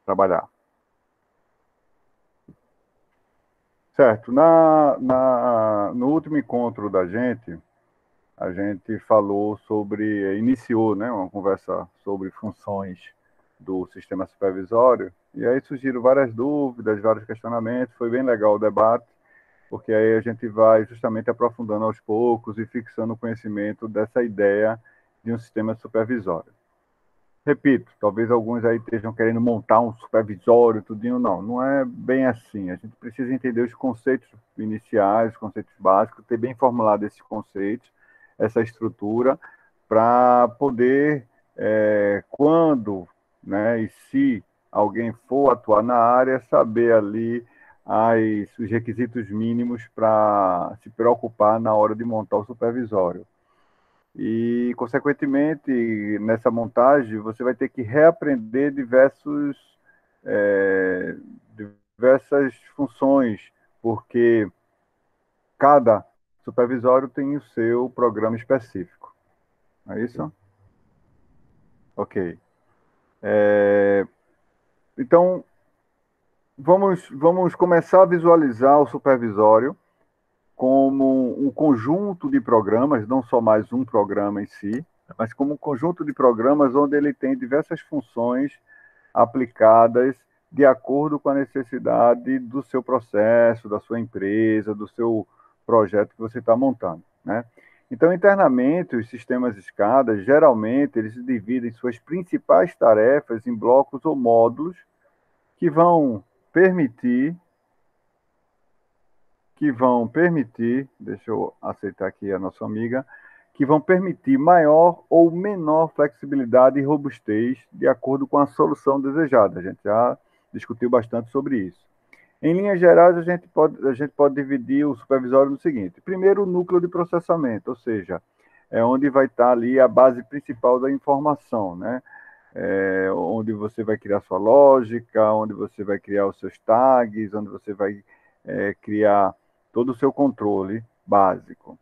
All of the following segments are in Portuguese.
trabalhar. Certo. No último encontro da gente, a gente falou sobre, iniciou, né, uma conversa sobre funções do sistema supervisório, e aí surgiram várias dúvidas, vários questionamentos, foi bem legal o debate, porque aí a gente vai justamente aprofundando aos poucos e fixando o conhecimento dessa ideia de um sistema supervisório. Repito, talvez alguns aí estejam querendo montar um supervisório, tudinho, não é bem assim. A gente precisa entender os conceitos iniciais, os conceitos básicos, ter bem formulado esses conceitos, essa estrutura, para poder, quando, né, e se alguém for atuar na área, saber ali os requisitos mínimos para se preocupar na hora de montar o supervisório. E, consequentemente, nessa montagem, você vai ter que reaprender é, diversas funções, porque cada supervisório tem o seu programa específico. Não é isso? Ok. Então, vamos começar a visualizar o supervisório como um conjunto de programas, não só mais um programa em si, mas como um conjunto de programas onde ele tem diversas funções aplicadas de acordo com a necessidade do seu processo, da sua empresa, do seu projeto que você está montando, né? Então, internamente, os sistemas escada, geralmente, eles se dividem suas principais tarefas em blocos ou módulos que vão permitir, deixa eu aceitar aqui a nossa amiga, que vão permitir maior ou menor flexibilidade e robustez de acordo com a solução desejada. A gente já discutiu bastante sobre isso. Em linhas gerais, a gente pode dividir o supervisório no seguinte: primeiro, o núcleo de processamento, ou seja, é onde vai estar ali a base principal da informação, né? Onde você vai criar sua lógica, onde você vai criar os seus tags, onde você vai criar todo o seu controle básico.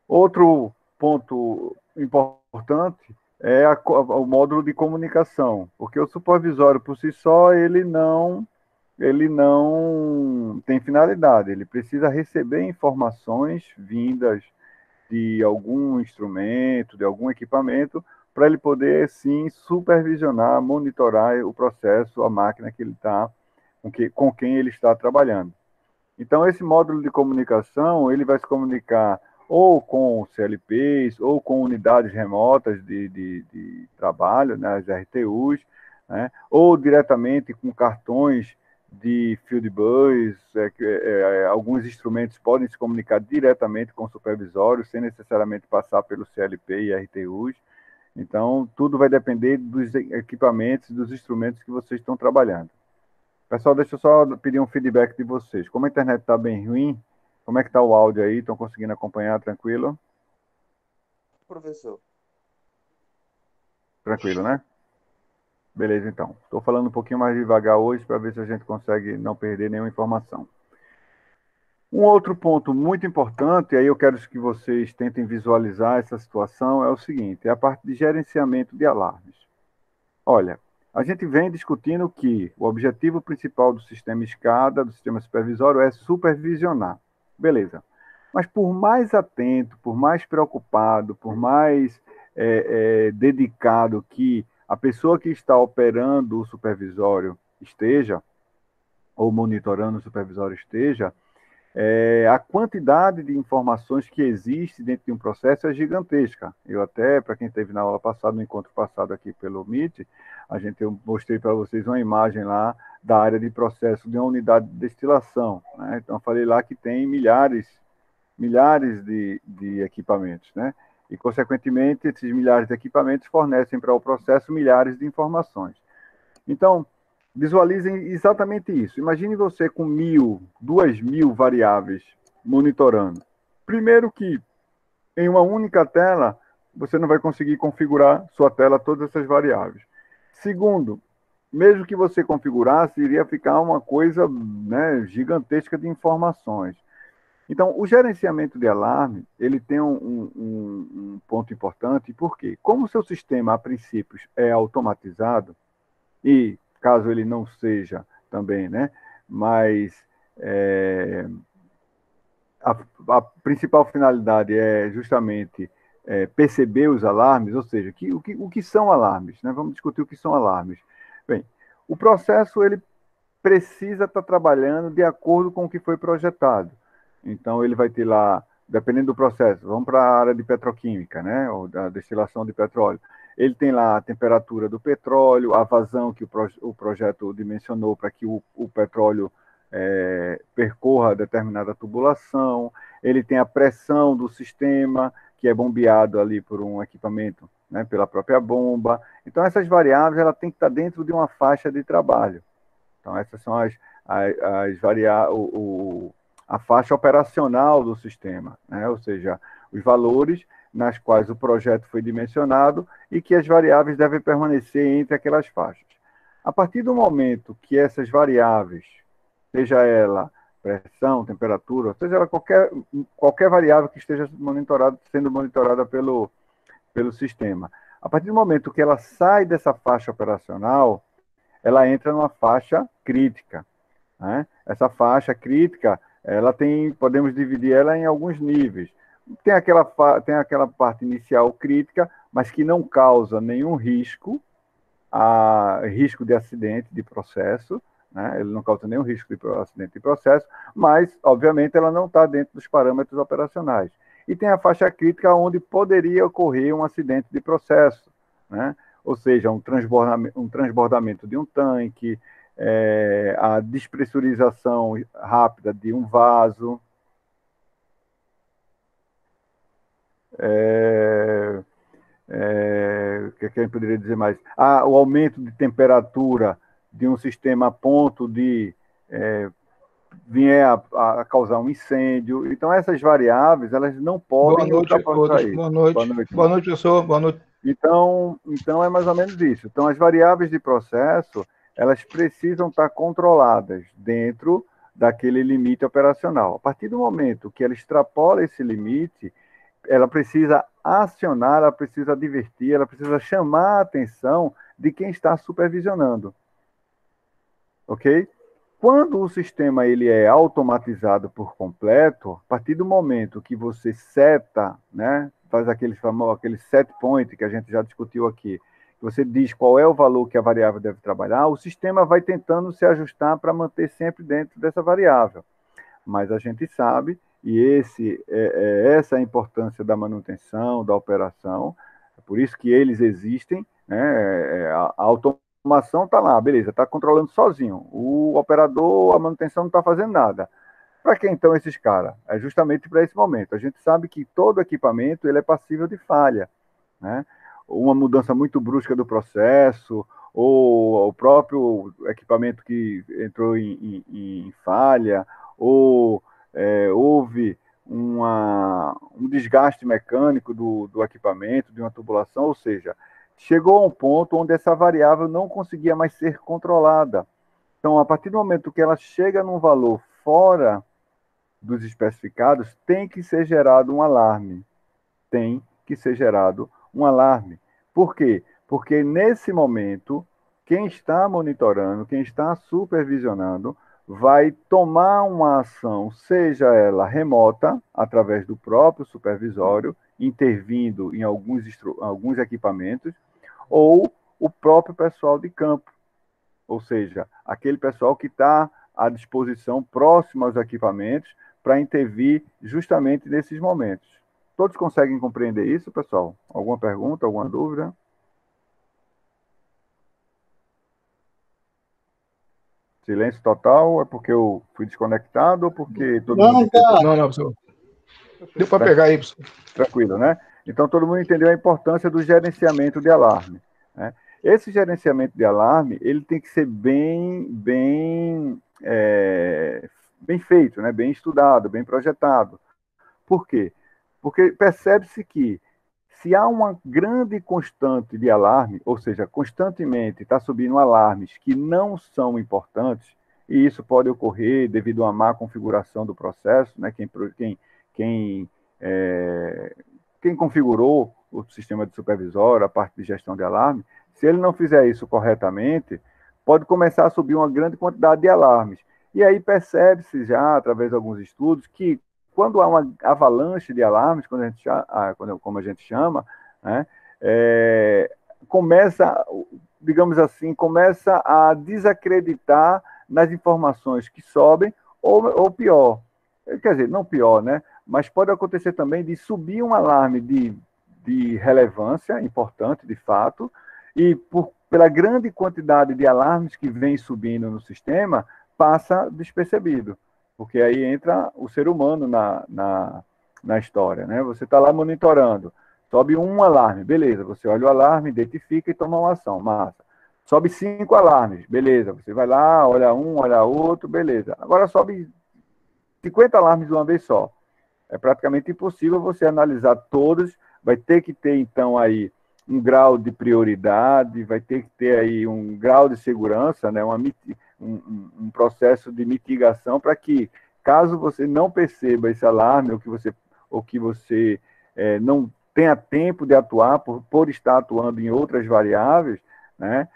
Outro ponto importante é o módulo de comunicação, porque o supervisório por si só ele não tem finalidade, ele precisa receber informações vindas de algum instrumento, de algum equipamento, para ele poder sim supervisionar, monitorar o processo, a máquina que ele está, com quem ele está trabalhando. Então, esse módulo de comunicação, ele vai se comunicar ou com CLPs, ou com unidades remotas de trabalho, né, as RTUs, né, ou diretamente com cartões de field bus, alguns instrumentos podem se comunicar diretamente com o supervisório, sem necessariamente passar pelo CLP e RTUs. Então, tudo vai depender dos equipamentos, dos instrumentos que vocês estão trabalhando. Pessoal, deixa eu só pedir um feedback de vocês. Como a internet está bem ruim, como é que está o áudio aí? Estão conseguindo acompanhar tranquilo? Professor. Tranquilo, né? Beleza, então. Estou falando um pouquinho mais devagar hoje para ver se a gente consegue não perder nenhuma informação. Um outro ponto muito importante, aí eu quero que vocês tentem visualizar essa situação, é o seguinte: é a parte de gerenciamento de alarmes. Olha, a gente vem discutindo que o objetivo principal do sistema escada, do sistema supervisório, é supervisionar. Beleza. Mas por mais atento, por mais preocupado, por mais dedicado que a pessoa que está operando o supervisório esteja, ou monitorando o supervisório esteja, a quantidade de informações que existe dentro de um processo é gigantesca. Eu até, para quem esteve na aula passada, no encontro passado aqui pelo Meet, eu mostrei para vocês uma imagem lá da área de processo de uma unidade de destilação, né? Então, eu falei lá que tem milhares de equipamentos, né? E, consequentemente, esses milhares de equipamentos fornecem para o processo milhares de informações. Então, visualizem exatamente isso. Imagine você com 1.000, 2.000 variáveis monitorando. Primeiro que em uma única tela, você não vai conseguir configurar sua tela todas essas variáveis. Segundo, mesmo que você configurasse, iria ficar uma coisa, né, gigantesca de informações. Então, o gerenciamento de alarme, ele tem um ponto importante, porque como o seu sistema, a princípio, é automatizado, e caso ele não seja também, né? Mas a, a principal finalidade é justamente perceber os alarmes, ou seja, o que são alarmes, né? Vamos discutir o que são alarmes. Bem, o processo ele precisa estar trabalhando de acordo com o que foi projetado. Então, ele vai ter lá, dependendo do processo, vamos para a área de petroquímica, né, ou da destilação de petróleo. Ele tem lá a temperatura do petróleo, a vazão que o projeto dimensionou para que o petróleo percorra determinada tubulação, ele tem a pressão do sistema, que é bombeado ali por um equipamento, né, pela própria bomba. Então, essas variáveis ela tem que estar dentro de uma faixa de trabalho. Então, essas são as a faixa operacional do sistema, né? Ou seja, os valores nas quais o projeto foi dimensionado e que as variáveis devem permanecer entre aquelas faixas. A partir do momento que essas variáveis, seja ela pressão, temperatura, seja ela qualquer variável que esteja sendo monitorada pelo sistema, a partir do momento que ela sai dessa faixa operacional, ela entra numa faixa crítica, né? Essa faixa crítica, podemos dividir ela em alguns níveis. Tem aquela parte inicial crítica, mas que não causa nenhum risco, risco de acidente de processo, né? Ele não causa nenhum risco de acidente de processo, mas, obviamente, ela não está dentro dos parâmetros operacionais. E tem a faixa crítica onde poderia ocorrer um acidente de processo, né? Ou seja, um transbordamento de um tanque, a despressurização rápida de um vaso, o que a gente poderia dizer mais? O aumento de temperatura de um sistema a ponto de vier a causar um incêndio. Então, essas variáveis, elas não podem ultrapassar isso. Boa noite. Boa noite, boa noite, professor. Boa noite. Então, é mais ou menos isso. Então, as variáveis de processo, elas precisam estar controladas dentro daquele limite operacional. A partir do momento que ela extrapola esse limite, ela precisa acionar, ela precisa advertir, ela precisa chamar a atenção de quem está supervisionando. Ok? Quando o sistema ele é automatizado por completo, a partir do momento que você seta, né, faz aquele set point que a gente já discutiu aqui, você diz qual é o valor que a variável deve trabalhar, o sistema vai tentando se ajustar para manter sempre dentro dessa variável. Mas a gente sabe, e essa é a importância da manutenção, da operação, é por isso que eles existem, né, a automação está lá, beleza, está controlando sozinho. O operador, a manutenção não está fazendo nada. Para que então esses caras? É justamente para esse momento. A gente sabe que todo equipamento ele é passível de falha, né? Uma mudança muito brusca do processo, ou o próprio equipamento que entrou em falha, ou houve um desgaste mecânico do equipamento, de uma tubulação, ou seja, chegou a um ponto onde essa variável não conseguia mais ser controlada. Então, a partir do momento que ela chega num valor fora dos especificados, tem que ser gerado um alarme. Tem que ser gerado um alarme. Por quê? Porque nesse momento, quem está monitorando, quem está supervisionando, vai tomar uma ação, seja ela remota, através do próprio supervisório, intervindo em alguns equipamentos, ou o próprio pessoal de campo, ou seja, aquele pessoal que está à disposição, próximo aos equipamentos, para intervir justamente nesses momentos. Todos conseguem compreender isso, pessoal? Alguma pergunta, alguma dúvida? Silêncio total, é porque eu fui desconectado ou porque todo mundo entendeu? Não, professor. Deu para pegar aí, professor. Tranquilo, né? Então, todo mundo entendeu a importância do gerenciamento de alarme, né? Esse gerenciamento de alarme, ele tem que ser bem feito, né? Bem estudado, bem projetado. Por quê? Porque percebe-se que se há uma grande constante de alarme, ou seja, constantemente está subindo alarmes que não são importantes, e isso pode ocorrer devido a uma má configuração do processo, né? Quem, quem configurou o sistema de supervisório, a parte de gestão de alarme, se ele não fizer isso corretamente, pode começar a subir uma grande quantidade de alarmes. E aí percebe-se já, através de alguns estudos, que quando há uma avalanche de alarmes, como a gente chama, né, começa, digamos assim, começa a desacreditar nas informações que sobem, ou pior, quer dizer, não pior, né, mas pode acontecer também de subir um alarme de relevância importante, de fato, e pela grande quantidade de alarmes que vem subindo no sistema, passa despercebido, porque aí entra o ser humano na história, né? Você está lá monitorando, sobe um alarme, beleza, você olha o alarme, identifica e toma uma ação, massa. Sobe 5 alarmes, beleza, você vai lá, olha um, olha outro, beleza. Agora sobe 50 alarmes de uma vez só. É praticamente impossível você analisar todos, vai ter que ter, então, aí um grau de prioridade, vai ter que ter aí um grau de segurança, né, um processo de mitigação para que, caso você não perceba esse alarme, ou que você não tenha tempo de atuar por estar atuando em outras variáveis, né,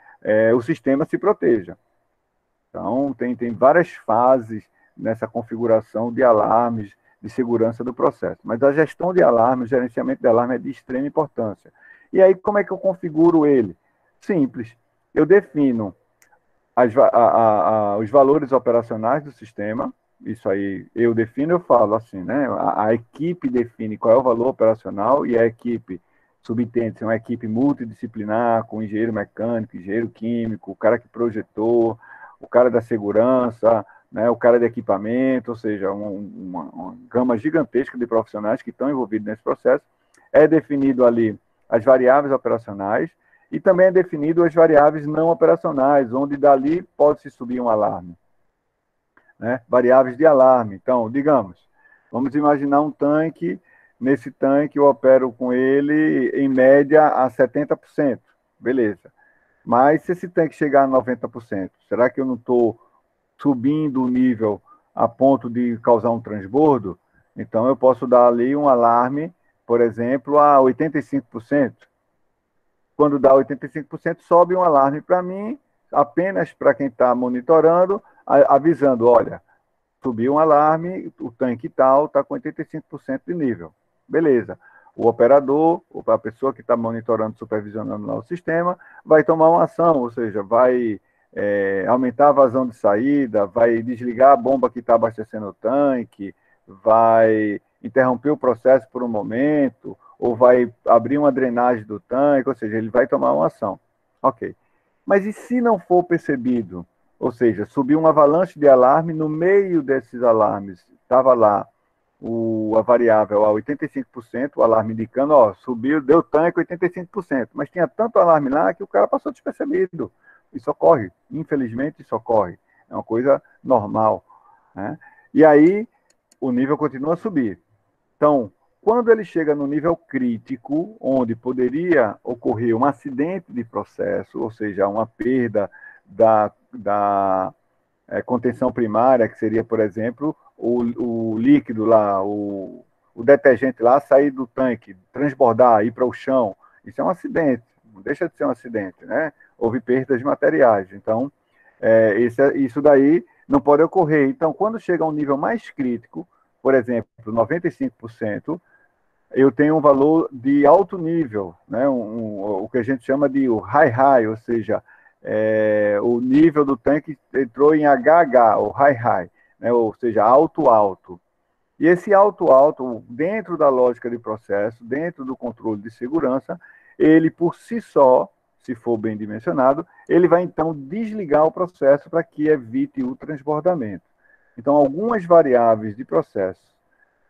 o sistema se proteja. Então, tem várias fases nessa configuração de alarmes, de segurança do processo. Mas a gestão de alarme, o gerenciamento de alarme é de extrema importância. E aí, como é que eu configuro ele? Simples. Eu defino os valores operacionais do sistema. Isso aí eu defino, eu falo assim, né? A equipe define qual é o valor operacional e a equipe subentende, é uma equipe multidisciplinar, com engenheiro mecânico, engenheiro químico, o cara que projetou, o cara da segurança, né, o cara de equipamento, ou seja, uma gama gigantesca de profissionais que estão envolvidos nesse processo. É definido ali as variáveis operacionais e também é definido as variáveis não operacionais, onde dali pode-se subir um alarme. Né? Variáveis de alarme. Então, digamos, vamos imaginar um tanque, nesse tanque eu opero com ele em média a 70%. Beleza. Mas se esse tanque chegar a 90%, será que eu não estou subindo o nível a ponto de causar um transbordo? Então eu posso dar ali um alarme, por exemplo, a 85%. Quando dá 85%, sobe um alarme para mim, apenas para quem está monitorando, avisando, olha, subiu um alarme, o tanque tal está com 85% de nível. Beleza. O operador, ou a pessoa que está monitorando, supervisionando lá o sistema, vai tomar uma ação, ou seja, vai aumentar a vazão de saída, vai desligar a bomba que está abastecendo o tanque, vai interromper o processo por um momento, ou vai abrir uma drenagem do tanque, ou seja, ele vai tomar uma ação. Ok. Mas e se não for percebido? Ou seja, subiu uma avalanche de alarme, no meio desses alarmes estava lá a variável a 85%, o alarme indicando, ó, subiu, deu tanque 85%, mas tinha tanto alarme lá que o cara passou despercebido. Isso ocorre, infelizmente isso ocorre, é uma coisa normal. Né? E aí o nível continua a subir. Então, quando ele chega no nível crítico, onde poderia ocorrer um acidente de processo, ou seja, uma perda da contenção primária, que seria, por exemplo, o líquido lá, o detergente lá sair do tanque, transbordar, ir para o chão, isso é um acidente, não deixa de ser um acidente, né? Houve perdas de materiais. Então, isso daí não pode ocorrer. Então, quando chega a um nível mais crítico, por exemplo, 95%, eu tenho um valor de alto nível, né? O que a gente chama de high, ou seja, o nível do tanque entrou em HH, ou high, né? Ou seja, alto. E esse alto, dentro da lógica de processo, dentro do controle de segurança, ele por si só, se for bem dimensionado, ele vai então desligar o processo para que evite o transbordamento. Então, algumas variáveis de processo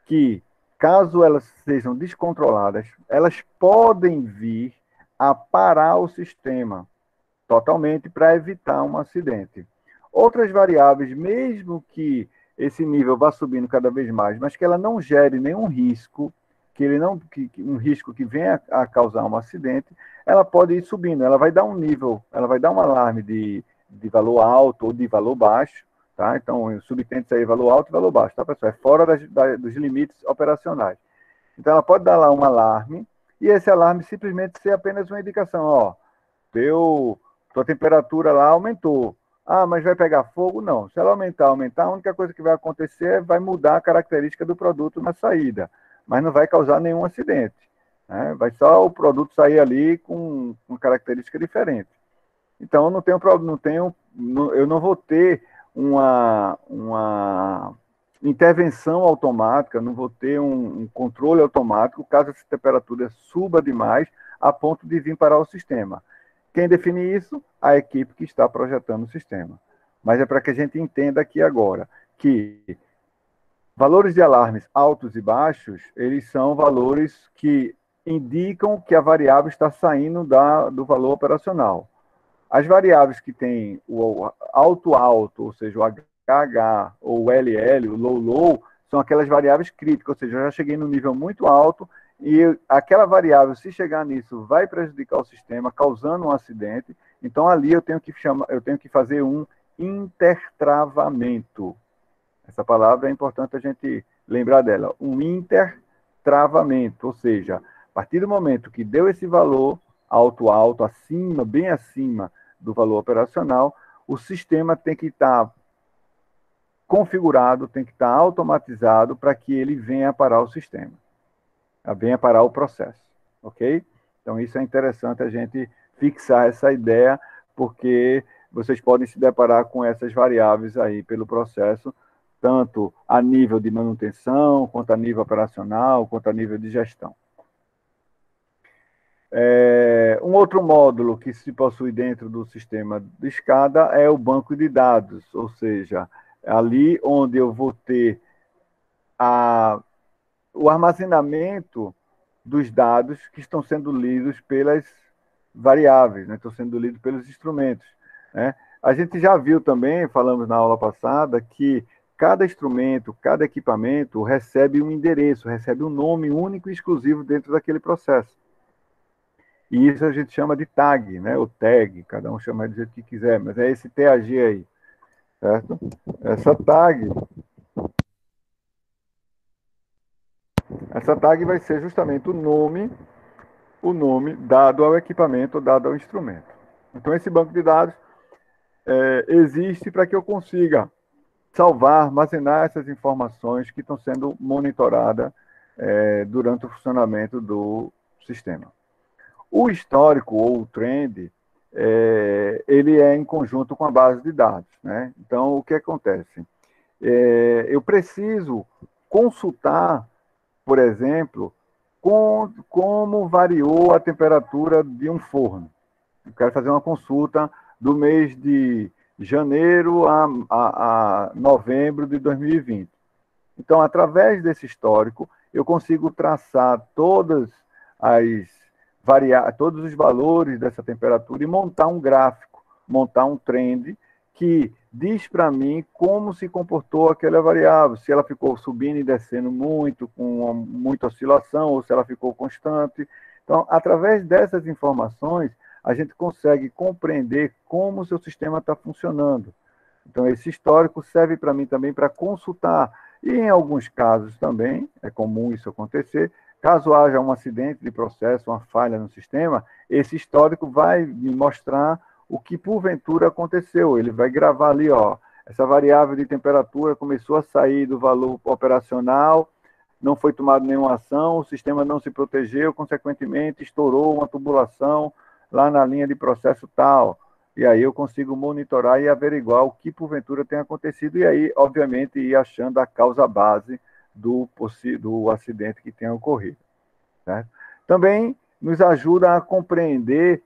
que, caso elas sejam descontroladas, elas podem vir a parar o sistema totalmente para evitar um acidente. Outras variáveis, mesmo que esse nível vá subindo cada vez mais, mas que ela não gere nenhum risco, um risco que venha a causar um acidente, ela pode ir subindo, ela vai dar um nível, ela vai dar um alarme de valor alto ou de valor baixo, tá? Então, subtende-se aí valor alto e valor baixo, tá, pessoal? É fora dos limites operacionais. Então, ela pode dar lá um alarme, e esse alarme simplesmente ser apenas uma indicação, ó, Sua temperatura lá aumentou. Ah, mas vai pegar fogo? Não. Se ela aumentar, a única coisa que vai acontecer é vai mudar a característica do produto na saída, mas não vai causar nenhum acidente, né? Vai só o produto sair ali com uma característica diferente. Então, eu não tenho problema, eu não vou ter uma intervenção automática, não vou ter um controle automático caso essa temperatura suba demais a ponto de vir parar o sistema. Quem define isso? A equipe que está projetando o sistema. Mas é para que a gente entenda aqui agora que valores de alarmes altos e baixos, eles são valores que indicam que a variável está saindo do valor operacional. As variáveis que têm o alto-alto, ou seja, o HH ou o LL, o low-low, são aquelas variáveis críticas, ou seja, eu já cheguei no nível muito alto e aquela variável, se chegar nisso, vai prejudicar o sistema, causando um acidente. Então, ali eu tenho que fazer um intertravamento. Essa palavra é importante a gente lembrar dela. Um intertravamento, ou seja, a partir do momento que deu esse valor alto, acima, bem acima do valor operacional, o sistema tem que estar configurado, tem que estar automatizado para que ele venha parar o sistema, venha parar o processo, ok? Então, isso é interessante a gente fixar essa ideia, porque vocês podem se deparar com essas variáveis aí pelo processo, tanto a nível de manutenção, quanto a nível operacional, quanto a nível de gestão. Um outro módulo que se possui dentro do sistema de SCADA é o banco de dados, ou seja, ali onde eu vou ter o armazenamento dos dados que estão sendo lidos pelas variáveis, né? Estão sendo lidos pelos instrumentos, né? A gente já viu também, falamos na aula passada, que cada instrumento, cada equipamento recebe um endereço, recebe um nome único e exclusivo dentro daquele processo. E isso a gente chama de tag, né? O tag, cada um chama do jeito que quiser, mas é esse TAG aí, certo? Essa tag vai ser justamente o nome dado ao equipamento, dado ao instrumento. Então, esse banco de dados existe para que eu consiga salvar, armazenar essas informações que estão sendo monitoradas durante o funcionamento do sistema. O histórico ou o trend, ele é em conjunto com a base de dados, né? Então, o que acontece? Eu preciso consultar, por exemplo, como variou a temperatura de um forno. Eu quero fazer uma consulta do mês de janeiro a novembro de 2020. Então, através desse histórico, eu consigo traçar todos os valores dessa temperatura e montar um gráfico, montar um trend que diz para mim como se comportou aquela variável, se ela ficou subindo e descendo muito, com muita oscilação, ou se ela ficou constante. Então, através dessas informações, a gente consegue compreender como o seu sistema está funcionando. Então, esse histórico serve para mim também para consultar. E, em alguns casos também, é comum isso acontecer, caso haja um acidente de processo, uma falha no sistema, esse histórico vai me mostrar o que porventura aconteceu. Ele vai gravar ali, ó, essa variável de temperatura começou a sair do valor operacional, não foi tomada nenhuma ação, o sistema não se protegeu, consequentemente estourou uma tubulação lá na linha de processo tal. E aí eu consigo monitorar e averiguar o que porventura tem acontecido e aí, obviamente, ir achando a causa base do acidente que tenha ocorrido, certo? Também nos ajuda a compreender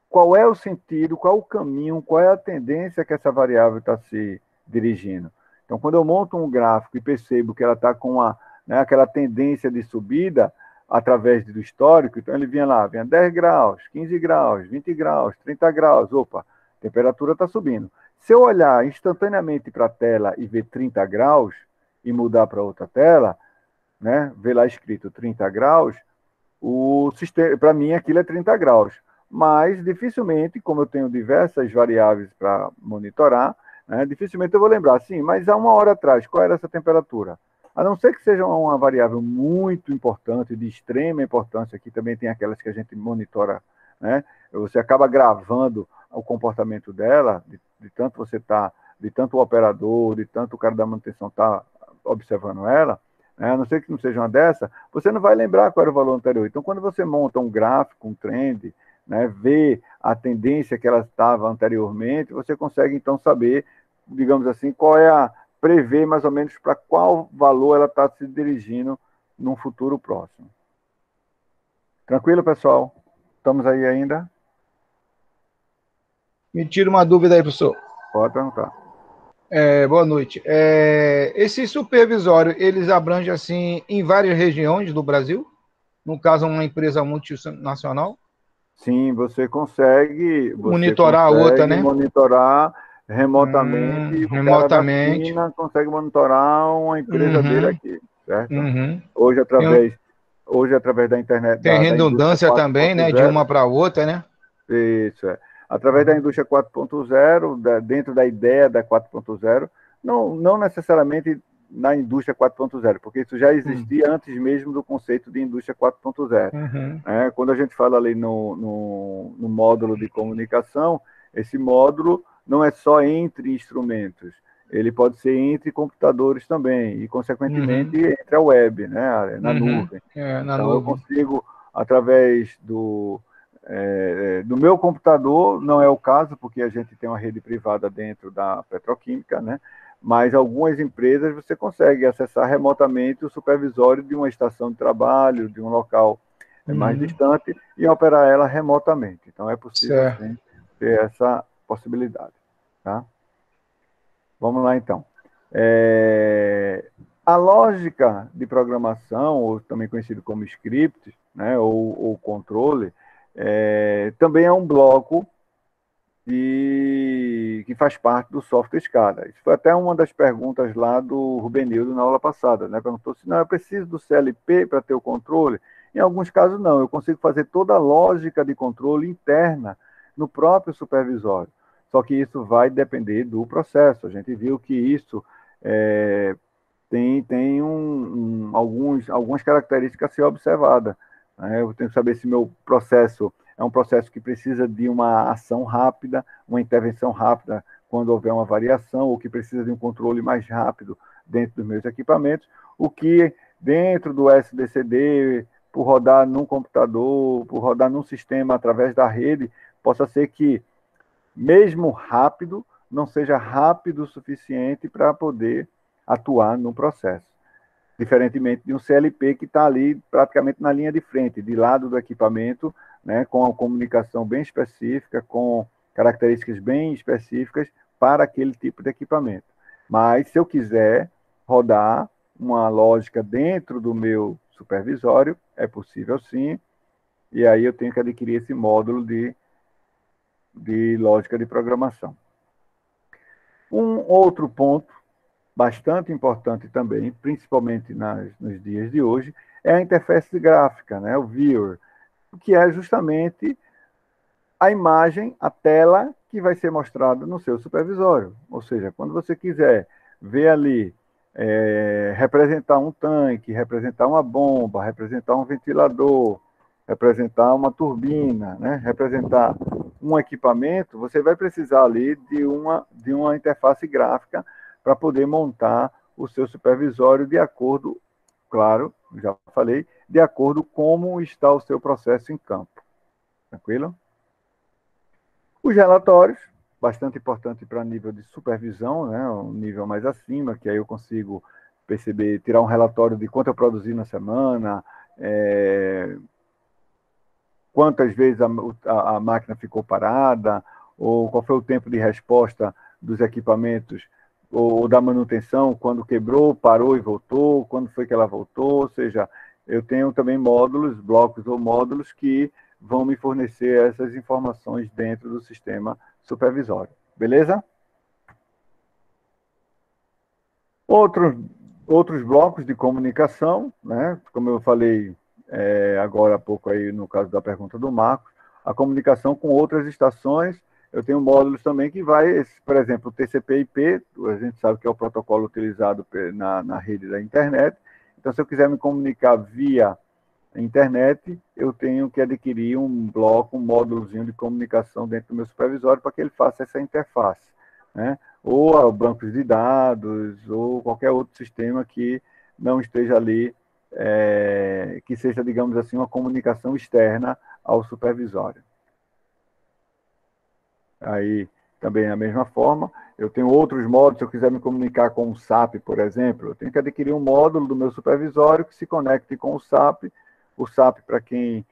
qual é o sentido, qual o caminho, qual é a tendência que essa variável está se dirigindo. Então, quando eu monto um gráfico e percebo que ela está com aquela tendência de subida através do histórico, então ele vinha 10 graus, 15 graus, 20 graus, 30 graus, opa, a temperatura está subindo. Se eu olhar instantaneamente para a tela e ver 30 graus e mudar para outra tela, né, ver lá escrito 30 graus, para mim aquilo é 30 graus. Mas dificilmente, como eu tenho diversas variáveis para monitorar, né, dificilmente eu vou lembrar, sim, mas há uma hora atrás, qual era essa temperatura? A não ser que seja uma variável muito importante, de extrema importância, aqui também tem aquelas que a gente monitora, né? Você acaba gravando o comportamento dela, de tanto você tá, de tanto o operador, de tanto o cara da manutenção tá observando ela, né, a não ser que não seja uma dessa, você não vai lembrar qual era o valor anterior. Então, quando você monta um gráfico, um trend, né, vê a tendência que ela estava anteriormente, você consegue, então, saber, digamos assim, prever mais ou menos para qual valor ela está se dirigindo num futuro próximo. Tranquilo, pessoal? Estamos aí ainda? Me tira uma dúvida aí, professor. Pode perguntar. Boa noite. Esse supervisório, eles abrangem assim em várias regiões do Brasil? No caso, uma empresa multinacional? Sim, você Monitorar a outra, consegue né? monitorar remotamente e o cara da Remotamente. China consegue monitorar uma empresa dele Uhum, aqui, certo? uhum. Hoje, Tem, através da internet, tem da indústria redundância também, né? De 4.0, uma para outra, né? isso é. Através da indústria 4.0, dentro da ideia da 4.0, não necessariamente na indústria 4.0, porque isso já existia antes mesmo do conceito de indústria 4.0. Uhum. Quando a gente fala ali no módulo de comunicação, esse módulo não é só entre instrumentos, ele pode ser entre computadores também, e, consequentemente, entre a web, né, na nuvem. Na Então, eu nuvem. consigo, através do meu computador, não é o caso, porque a gente tem uma rede privada dentro da petroquímica, né? Mas algumas empresas você consegue acessar remotamente o supervisório de uma estação de trabalho, de um local mais distante, e operar ela remotamente. Então, é possível, Certo. sim, ter essa possibilidade. Tá? Vamos lá, então. A lógica de programação, ou também conhecido como script, né, ou controle, também é um bloco que faz parte do software SCADA. Isso foi até uma das perguntas lá do Rubenildo na aula passada, né? Perguntou se não, eu preciso do CLP para ter o controle. Em alguns casos, não. Eu consigo fazer toda a lógica de controle interna no próprio supervisório. Só que isso vai depender do processo. A gente viu que isso tem algumas características a ser observadas. Né? Eu tenho que saber se meu processo é um processo que precisa de uma ação rápida, uma intervenção rápida quando houver uma variação, ou que precisa de um controle mais rápido dentro dos meus equipamentos, o que dentro do SDCD, por rodar num computador, por rodar num sistema através da rede, possa ser que, mesmo rápido, não seja rápido o suficiente para poder atuar no processo. Diferentemente de um CLP que está ali praticamente na linha de frente, de lado do equipamento, né, com a comunicação bem específica, com características bem específicas para aquele tipo de equipamento. Mas, se eu quiser rodar uma lógica dentro do meu supervisório, é possível sim, e aí eu tenho que adquirir esse módulo de lógica de programação. Um outro ponto bastante importante também, principalmente nos dias de hoje, é a interface gráfica, né, o viewer, que é justamente a imagem, a tela que vai ser mostrada no seu supervisório. Ou seja, quando você quiser ver ali, representar um tanque, representar uma bomba, representar um ventilador, representar uma turbina, né, representar um equipamento, você vai precisar ali de uma interface gráfica para poder montar o seu supervisório de acordo, claro, já falei, de acordo com como está o seu processo em campo. Tranquilo? Os relatórios, bastante importante para nível de supervisão, né, um nível mais acima, que aí eu consigo perceber, tirar um relatório de quanto eu produzi na semana, quantas vezes a máquina ficou parada, ou qual foi o tempo de resposta dos equipamentos ou da manutenção, quando quebrou, parou e voltou, quando foi que ela voltou, ou seja, eu tenho também módulos, blocos ou módulos que vão me fornecer essas informações dentro do sistema supervisório. Beleza? Outros blocos de comunicação, né? Como eu falei agora há pouco aí no caso da pergunta do Marcos, a comunicação com outras estações. Eu tenho módulos também que vai, por exemplo, o TCP/IP, a gente sabe que é o protocolo utilizado na rede da internet. Então, se eu quiser me comunicar via internet, eu tenho que adquirir um bloco, um módulozinho de comunicação dentro do meu supervisório para que ele faça essa interface, né? Ou bancos de dados, ou qualquer outro sistema que não esteja ali, que seja, digamos assim, uma comunicação externa ao supervisório. Aí, também da mesma forma, eu tenho outros módulos, se eu quiser me comunicar com o SAP, por exemplo, eu tenho que adquirir um módulo do meu supervisório que se conecte com o SAP. O SAP, para quem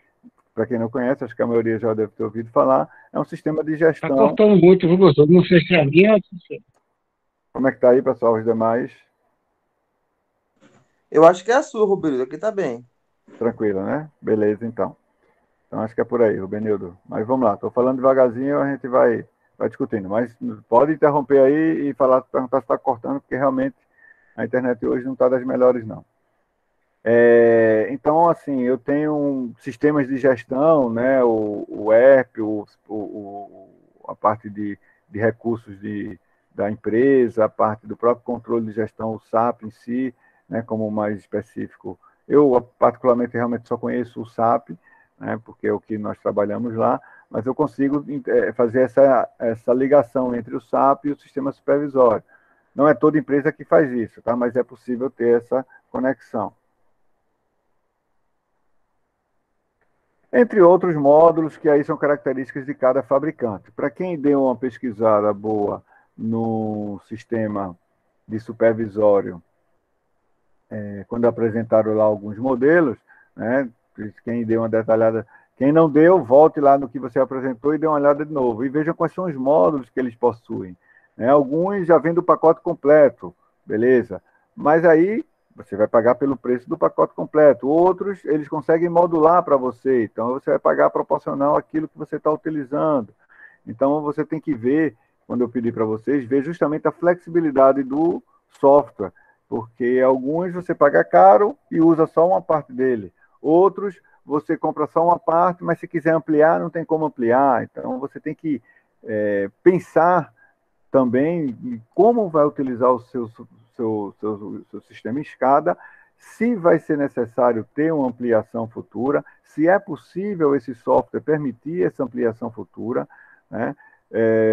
não conhece, acho que a maioria já deve ter ouvido falar, é um sistema de Está gestão. cortando muito, viu, professor? Não sei se é a minha ou se é. Como é que está aí, pessoal, os demais? Eu acho que é a sua, Rubens. Aqui tá bem. Tranquilo, né? Beleza, então. Então, acho que é por aí, Rubenildo. Mas vamos lá, estou falando devagarzinho, a gente vai discutindo. Mas pode interromper aí e perguntar se está cortando, porque realmente a internet hoje não está das melhores, não. Então, assim, eu tenho sistemas de gestão, né? O ERP, a parte de recursos da empresa, a parte do próprio controle de gestão, o SAP em si, né? Como mais específico. Eu, particularmente, realmente só conheço o SAP, né? Porque é o que nós trabalhamos lá, mas eu consigo fazer essa ligação entre o SAP e o sistema supervisório. Não é toda empresa que faz isso, tá? Mas é possível ter essa conexão. Entre outros módulos que aí são características de cada fabricante. Para quem deu uma pesquisada boa no sistema de supervisório, quando apresentaram lá alguns modelos, né, quem deu uma detalhada, quem não deu, volte lá no que você apresentou e dê uma olhada de novo. E vejam quais são os módulos que eles possuem. Né? Alguns já vêm do pacote completo, beleza. Mas aí você vai pagar pelo preço do pacote completo. Outros, eles conseguem modular para você. Então, você vai pagar proporcional àquilo que você está utilizando. Então, você tem que ver, quando eu pedir para vocês, ver justamente a flexibilidade do software. Porque alguns você paga caro e usa só uma parte dele. Outros, você compra só uma parte, mas se quiser ampliar, não tem como ampliar. Então, você tem que pensar também em como vai utilizar o seu sistema em escada, se vai ser necessário ter uma ampliação futura, se é possível esse software permitir essa ampliação futura, né?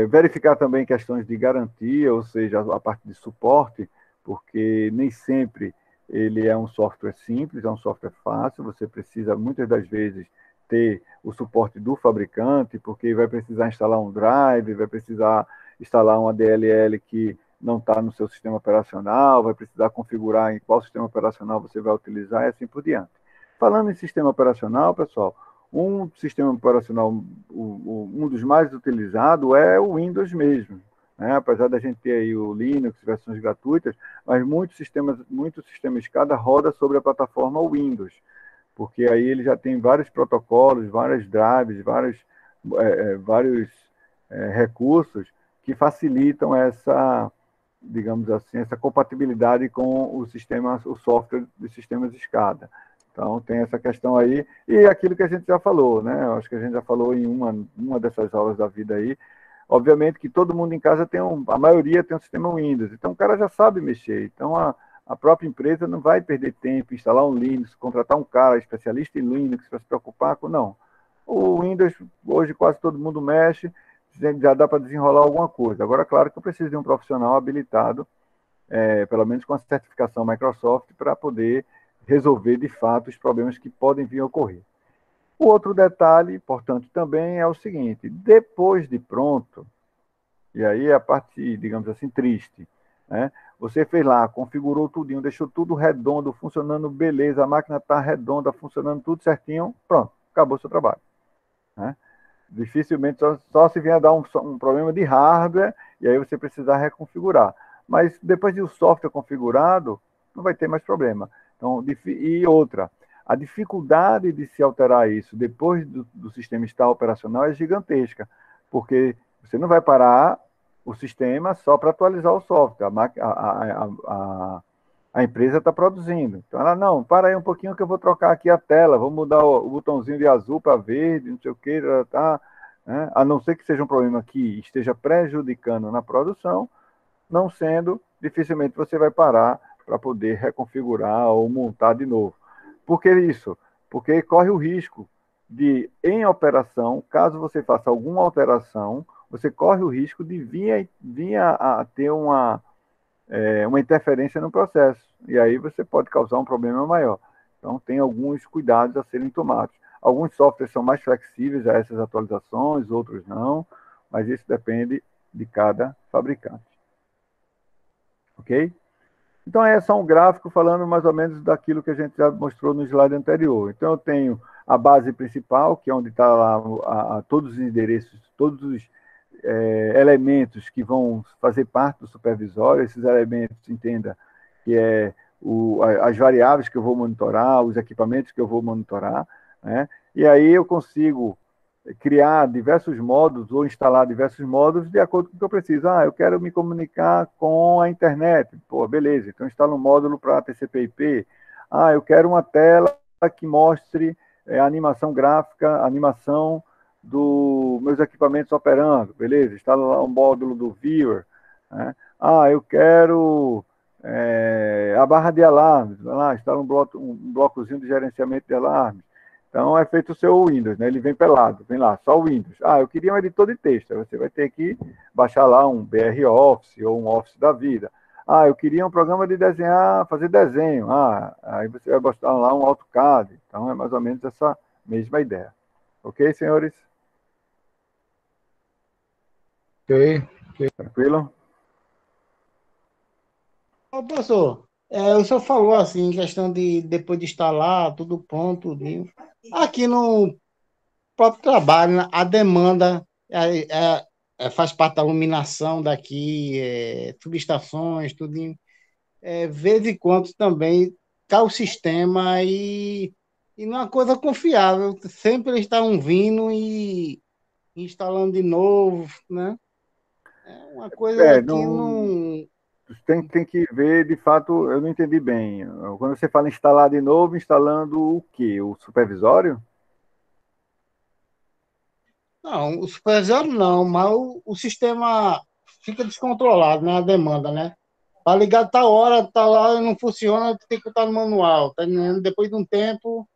Verificar também questões de garantia, ou seja, a parte de suporte, porque nem sempre ele é um software simples, é um software fácil, você precisa muitas das vezes ter o suporte do fabricante, porque vai precisar instalar um drive, vai precisar instalar uma DLL que não está no seu sistema operacional, vai precisar configurar em qual sistema operacional você vai utilizar e assim por diante. Falando em sistema operacional, pessoal, um sistema operacional, um dos mais utilizados é o Windows mesmo. Né? Apesar da gente ter aí o Linux, versões gratuitas, mas muito sistema SCADA roda sobre a plataforma Windows, porque aí ele já tem vários protocolos, várias drives, vários recursos que facilitam essa, digamos assim, essa compatibilidade com o software dos sistemas SCADA. Então, tem essa questão aí. E aquilo que a gente já falou, né? Eu acho que a gente já falou em uma dessas aulas da vida aí. Obviamente que todo mundo em casa a maioria tem um sistema Windows. Então, o cara já sabe mexer. Então, a própria empresa não vai perder tempo em instalar um Linux, contratar um cara especialista em Linux para se preocupar com, não. O Windows, hoje quase todo mundo mexe, já dá para desenrolar alguma coisa. Agora, claro que eu preciso de um profissional habilitado, pelo menos com a certificação Microsoft, para poder resolver, de fato, os problemas que podem vir a ocorrer. O outro detalhe importante também é o seguinte, depois de pronto, e aí é a parte, digamos assim, triste, né? Você fez lá, configurou tudinho, deixou tudo redondo, funcionando beleza, a máquina está redonda, funcionando tudo certinho, pronto, acabou o seu trabalho. Né? Dificilmente, só se vier dar um problema de hardware, e aí você precisar reconfigurar. Mas depois de o software configurado, não vai ter mais problema. Então, e outra, a dificuldade de se alterar isso depois do sistema estar operacional é gigantesca, porque você não vai parar o sistema só para atualizar o software. A empresa está produzindo. Então, ela, não, para aí um pouquinho que eu vou trocar aqui a tela, vou mudar o botãozinho de azul para verde, não sei o que, tá, né? A não ser que seja um problema que esteja prejudicando na produção, não sendo, dificilmente você vai parar para poder reconfigurar ou montar de novo. Por que isso? porque corre o risco de, em operação, caso você faça alguma alteração, você corre o risco de vir a ter uma interferência no processo, e aí você pode causar um problema maior. Então, tem alguns cuidados a serem tomados. Alguns softwares são mais flexíveis a essas atualizações, outros não, mas isso depende de cada fabricante. Ok? Então, é só um gráfico falando mais ou menos daquilo que a gente já mostrou no slide anterior. Então, eu tenho a base principal, que é onde está lá todos os endereços, todos os elementos que vão fazer parte do supervisório. Esses elementos, entenda, que é as variáveis que eu vou monitorar, os equipamentos que eu vou monitorar, né? E aí eu consigo criar diversos módulos ou instalar diversos módulos de acordo com o que eu preciso. Eu quero me comunicar com a internet. Pô, beleza, então instala um módulo para TCP/IP. Eu quero uma tela que mostre a animação gráfica, animação dos meus equipamentos operando. Beleza, instala lá um módulo do Viewer, né? Eu quero a barra de alarmes. Vai lá, instala um blocozinho de gerenciamento de alarmes. Então, é feito o seu Windows, né? Ele vem pelado, vem lá, só o Windows. Eu queria um editor de texto. Aí você vai ter que baixar lá um BR Office ou um Office da vida. Eu queria um programa de desenhar, fazer desenho. Aí você vai botar lá um AutoCAD. Então, é mais ou menos essa mesma ideia. Ok, senhores? Ok. Tranquilo? Ô, professor, o senhor falou assim, em questão de depois de instalar tudo pronto, tudinho. Aqui no próprio trabalho, né, a demanda faz parte da iluminação daqui, subestações, tudinho. Vez em quando também cai o sistema e não é uma coisa confiável. Sempre eles estão vindo e instalando de novo, né? É uma coisa que Não, não. tem que ver, de fato, eu não entendi bem. Quando você fala instalar de novo, instalando o quê? O supervisório? Não, o supervisor não, mas o sistema fica descontrolado, né? A demanda, né? Para ligar tal hora, tal hora não funciona, tem que botar no manual, tá entendendo? Depois de um tempo,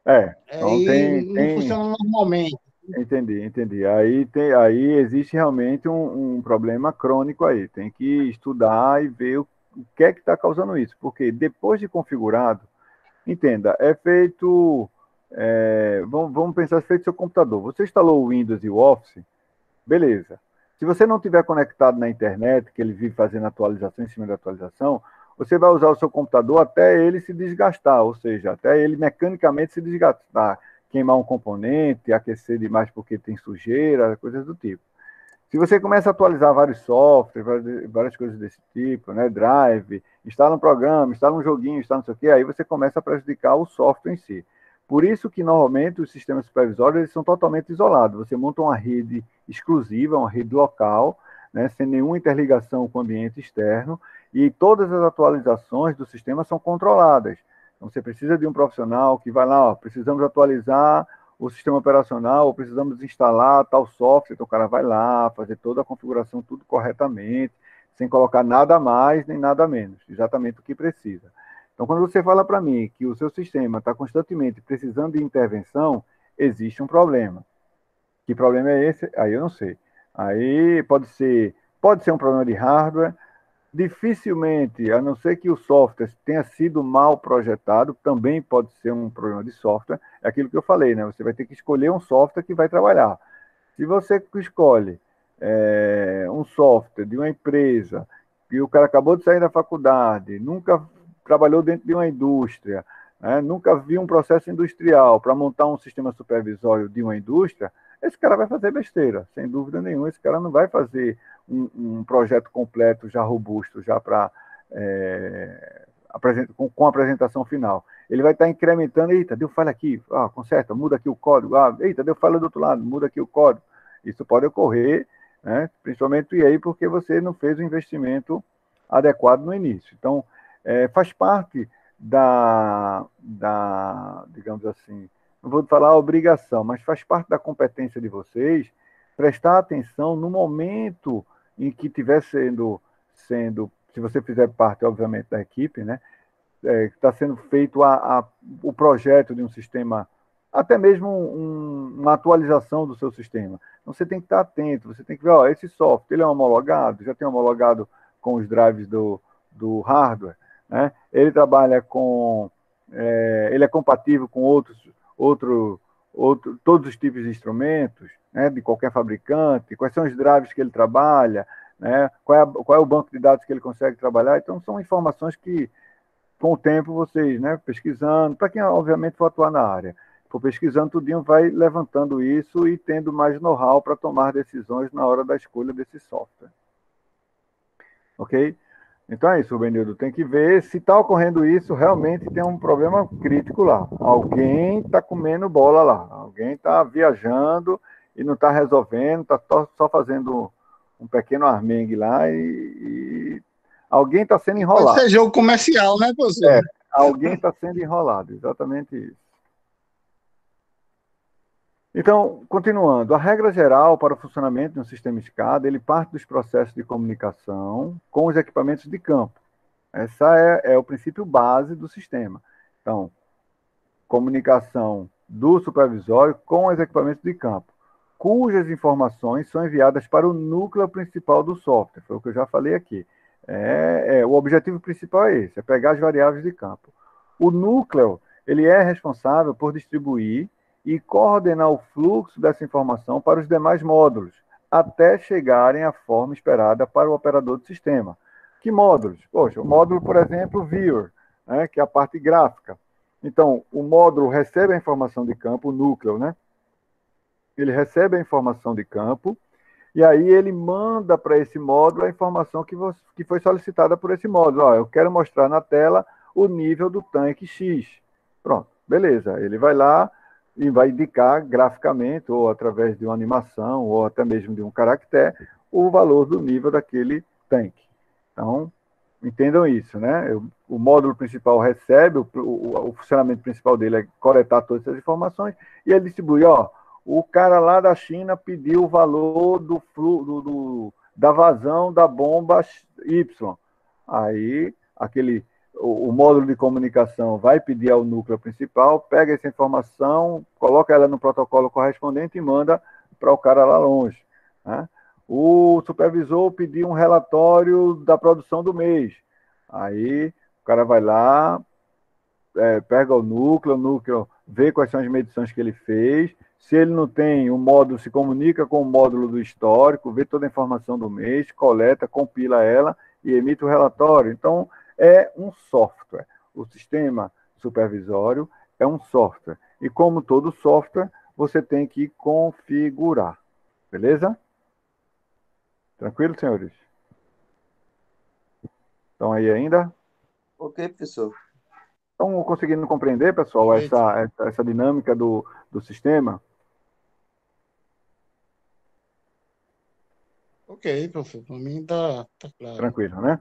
Então aí não funciona normalmente. entendi. Aí existe realmente um problema crônico aí. Tem que estudar e ver o que é que está causando isso. Porque depois de configurado, entenda, é feito. Vamos pensar, é feito seu computador. Você instalou o Windows e o Office, beleza. Se você não tiver conectado na internet, que ele vive fazendo atualização em cima da atualização, você vai usar o seu computador até ele se desgastar, ou seja, até ele mecanicamente se desgastar, queimar um componente, aquecer demais porque tem sujeira, coisas do tipo. Se você começa a atualizar vários softwares, várias coisas desse tipo, né, Drive, instala um programa, instala um joguinho, instala não sei o quê, aí você começa a prejudicar o software em si. Por isso que, normalmente, os sistemas supervisórios eles são totalmente isolados. Você monta uma rede exclusiva, uma rede local, né, sem nenhuma interligação com o ambiente externo, e todas as atualizações do sistema são controladas. Então, você precisa de um profissional que vai lá, precisamos atualizar o sistema operacional, ou precisamos instalar tal software, então o cara vai lá, fazer toda a configuração, tudo corretamente, sem colocar nada mais nem nada menos, exatamente o que precisa. Então, quando você fala para mim que o seu sistema está constantemente precisando de intervenção, existe um problema. Que problema é esse? Aí eu não sei. Aí pode ser um problema de hardware, dificilmente, a não ser que o software tenha sido mal projetado, também pode ser um problema de software. É aquilo que eu falei, né? Você vai ter que escolher um software que vai trabalhar. Se você escolhe um software de uma empresa que o cara acabou de sair da faculdade, nunca trabalhou dentro de uma indústria, né? Nunca viu um processo industrial para montar um sistema supervisório de uma indústria, esse cara vai fazer besteira, sem dúvida nenhuma. Esse cara não vai fazer um projeto completo, já robusto, já para com a apresentação final. Ele vai estar incrementando, eita, deu falha aqui, conserta, muda aqui o código, eita, deu falha do outro lado, muda aqui o código. Isso pode ocorrer, né? Principalmente aí porque você não fez o investimento adequado no início. Então, faz parte digamos assim, não vou falar obrigação, mas faz parte da competência de vocês prestar atenção no momento em que estiver se você fizer parte, obviamente, da equipe, né? está sendo feito o projeto de um sistema, até mesmo uma atualização do seu sistema. Então, você tem que estar atento, você tem que ver, ó, esse software, ele é homologado, já tem homologado com os drives do hardware, né? Ele trabalha com, ele é compatível com todos os tipos de instrumentos, né, de qualquer fabricante, quais são os drives que ele trabalha, né, qual é o banco de dados que ele consegue trabalhar. Então, são informações que, com o tempo, vocês, né, pesquisando, para quem, obviamente, for atuar na área, for pesquisando tudinho, vai levantando isso e tendo mais know-how para tomar decisões na hora da escolha desse software. Ok? Então é isso, Benildo. Tem que ver se está ocorrendo isso, realmente tem um problema crítico lá. Alguém está comendo bola lá. Alguém está viajando e não está resolvendo, está só fazendo um pequeno armengue lá e alguém está sendo enrolado. Pode ser jogo comercial, né, professor? Alguém está sendo enrolado, exatamente isso. Então, continuando, a regra geral para o funcionamento de um sistema SCADA, ele parte dos processos de comunicação com os equipamentos de campo. Essa é o princípio base do sistema. Então, comunicação do supervisório com os equipamentos de campo, cujas informações são enviadas para o núcleo principal do software. Foi o que eu já falei aqui. O objetivo principal é esse, é pegar as variáveis de campo. O núcleo, ele é responsável por distribuir e coordenar o fluxo dessa informação para os demais módulos, até chegarem à forma esperada para o operador do sistema. Que módulos? Poxa, o módulo, por exemplo, Viewer, né, que é a parte gráfica. Então, o módulo recebe a informação de campo, o núcleo, né? Ele recebe a informação de campo, e aí ele manda para esse módulo a informação que foi solicitada por esse módulo. Ó, eu quero mostrar na tela o nível do tanque X. Pronto, beleza. Ele vai lá e vai indicar graficamente, ou através de uma animação, ou até mesmo de um caractere, o valor do nível daquele tanque. Então, entendam isso, né? O módulo principal recebe, o funcionamento principal dele é coletar todas essas informações, e ele distribui, ó, o cara lá da China pediu o valor da vazão da bomba Y. Aí, o módulo de comunicação vai pedir ao núcleo principal, pega essa informação, coloca ela no protocolo correspondente e manda para o cara lá longe, né? O supervisor pediu um relatório da produção do mês. Aí o cara vai lá, pega o núcleo vê quais são as medições que ele fez. Se ele não tem, o módulo se comunica com o módulo do histórico, vê toda a informação do mês, coleta, compila ela e emite o relatório. Então, é um software. O sistema supervisório é um software. E como todo software, você tem que configurar. Beleza? Tranquilo, senhores? Estão aí ainda? Ok, professor. Estão conseguindo compreender, pessoal, essa dinâmica do sistema? Ok, professor. Para mim tá claro. Tranquilo, né?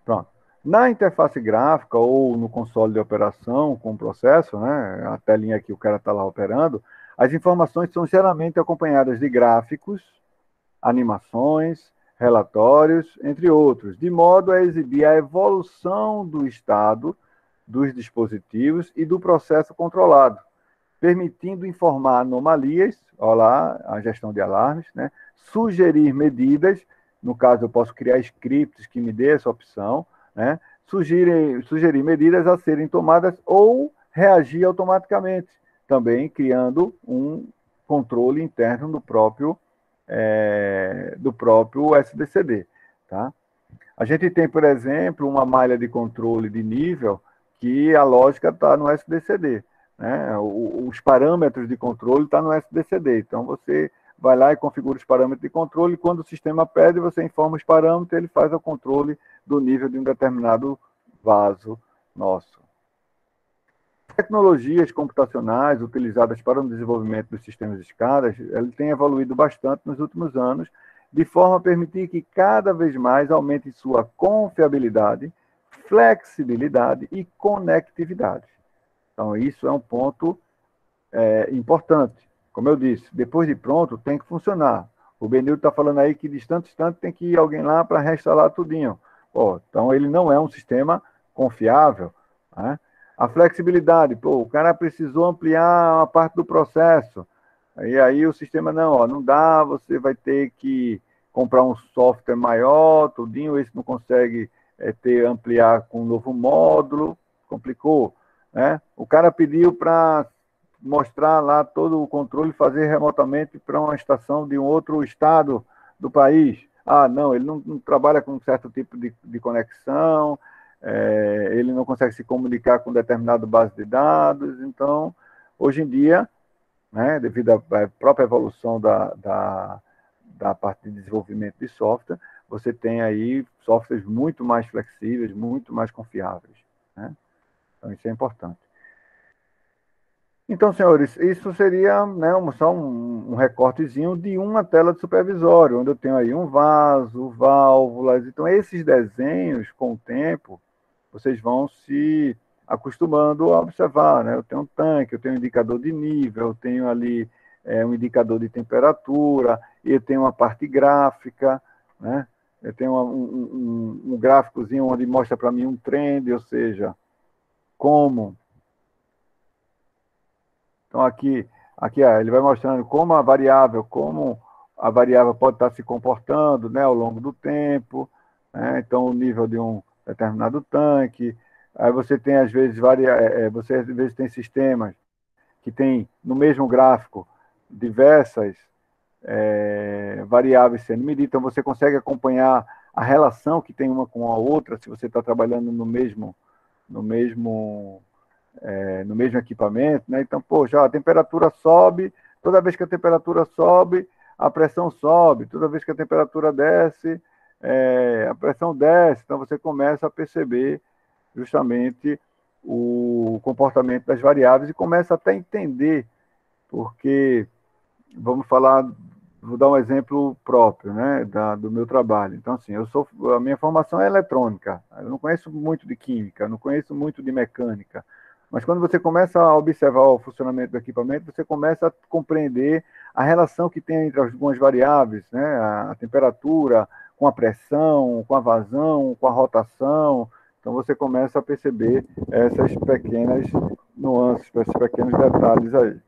Pronto. Na interface gráfica ou no console de operação com o processo, né, a telinha que o cara está lá operando, as informações são geralmente acompanhadas de gráficos, animações, relatórios, entre outros, de modo a exibir a evolução do estado dos dispositivos e do processo controlado, permitindo informar anomalias, olha lá, a gestão de alarmes, né, sugerir medidas, no caso eu posso criar scripts que me dê essa opção, né, sugerir medidas a serem tomadas ou reagir automaticamente, também criando um controle interno do próprio SDCD. Tá? A gente tem, por exemplo, uma malha de controle de nível que a lógica está no SDCD. Né? Os parâmetros de controle estão no SDCD. Então, você vai lá e configura os parâmetros de controle, e quando o sistema pede, você informa os parâmetros, ele faz o controle do nível de um determinado vaso nosso. Tecnologias computacionais utilizadas para o desenvolvimento dos sistemas de escadas, ele tem evoluído bastante nos últimos anos, de forma a permitir que cada vez mais aumente sua confiabilidade, flexibilidade e conectividade. Então, isso é um ponto importante. Como eu disse, depois de pronto, tem que funcionar. O Benildo está falando aí que de instante tem que ir alguém lá para reinstalar tudinho. Então, ele não é um sistema confiável. né? A flexibilidade, pô, o cara precisou ampliar uma parte do processo, e aí o sistema, não, ó, não dá, você vai ter que comprar um software maior, tudinho, esse não consegue ampliar com um novo módulo, complicou, né? O cara pediu para mostrar lá todo o controle, fazer remotamente para uma estação de um outro estado do país. Ah, não, ele não trabalha com um certo tipo de conexão, ele não consegue se comunicar com determinada base de dados. Então, hoje em dia, né, devido à própria evolução da parte de desenvolvimento de software, você tem aí softwares muito mais flexíveis, muito mais confiáveis, né? Então, isso é importante. Então, senhores, isso seria, né, só um recortezinho de uma tela de supervisório, onde eu tenho aí um vaso, válvulas. Então, esses desenhos, com o tempo, vocês vão se acostumando a observar, né? Eu tenho um tanque, eu tenho um indicador de nível, eu tenho ali um indicador de temperatura, eu tenho uma parte gráfica, né? Eu tenho um gráficozinho onde mostra para mim um trend, ou seja, como... Então, aqui ele vai mostrando como a variável pode estar se comportando, né, ao longo do tempo, né? Então, o nível de um determinado tanque. Aí você tem, às vezes, você às vezes tem sistemas que tem, no mesmo gráfico, diversas variáveis sendo medidas. Então, você consegue acompanhar a relação que tem uma com a outra, se você está trabalhando no mesmo equipamento, né? Então, poxa, a temperatura sobe, toda vez que a temperatura sobe, a pressão sobe, toda vez que a temperatura desce, a pressão desce. Então, você começa a perceber justamente o comportamento das variáveis e começa até a entender, porque, vou dar um exemplo próprio, né, do meu trabalho. Então, assim, a minha formação é eletrônica, eu não conheço muito de química, não conheço muito de mecânica, mas quando você começa a observar o funcionamento do equipamento, você começa a compreender a relação que tem entre algumas variáveis, né, a temperatura, com a pressão, com a vazão, com a rotação. Então, você começa a perceber essas pequenas nuances, esses pequenos detalhes aí.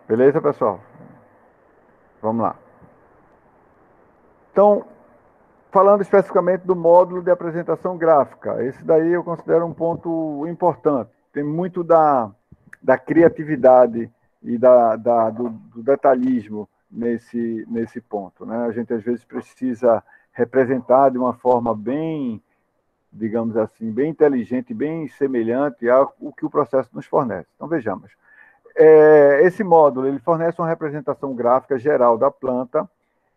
Beleza, pessoal? Vamos lá. Então, falando especificamente do módulo de apresentação gráfica, esse daí eu considero um ponto importante. Tem muito da criatividade e do detalhismo nesse ponto, né? A gente, às vezes, precisa representar de uma forma bem, digamos assim, bem inteligente, bem semelhante ao que o processo nos fornece. Então, vejamos. Esse módulo ele fornece uma representação gráfica geral da planta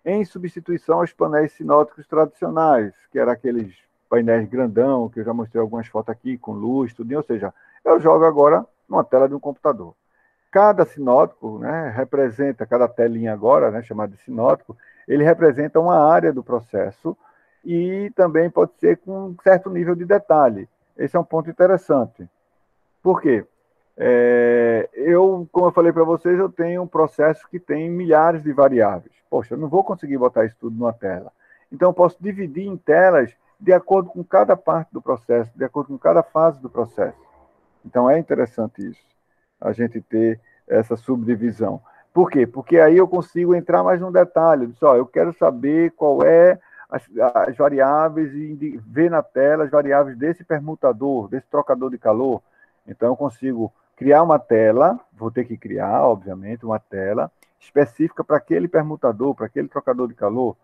em substituição aos painéis sinóticos tradicionais, que eram aqueles painéis grandão, que eu já mostrei algumas fotos aqui, com luz, tudo, ou seja, eu jogo agora numa tela de um computador. Cada sinótico, né, representa, cada telinha agora, né, chamada de sinótico, ele representa uma área do processo e também pode ser com um certo nível de detalhe. Esse é um ponto interessante. Por quê? Como eu falei para vocês, eu tenho um processo que tem milhares de variáveis. Poxa, eu não vou conseguir botar isso tudo numa tela. Então, eu posso dividir em telas de acordo com cada parte do processo, de acordo com cada fase do processo. Então, é interessante isso, a gente ter essa subdivisão. Por quê? Porque aí eu consigo entrar mais num detalhe. Eu quero saber qual é as variáveis e ver na tela as variáveis desse permutador, desse trocador de calor. Então, eu consigo criar uma tela, vou ter que criar, obviamente, uma tela específica para aquele permutador, para aquele trocador de calor.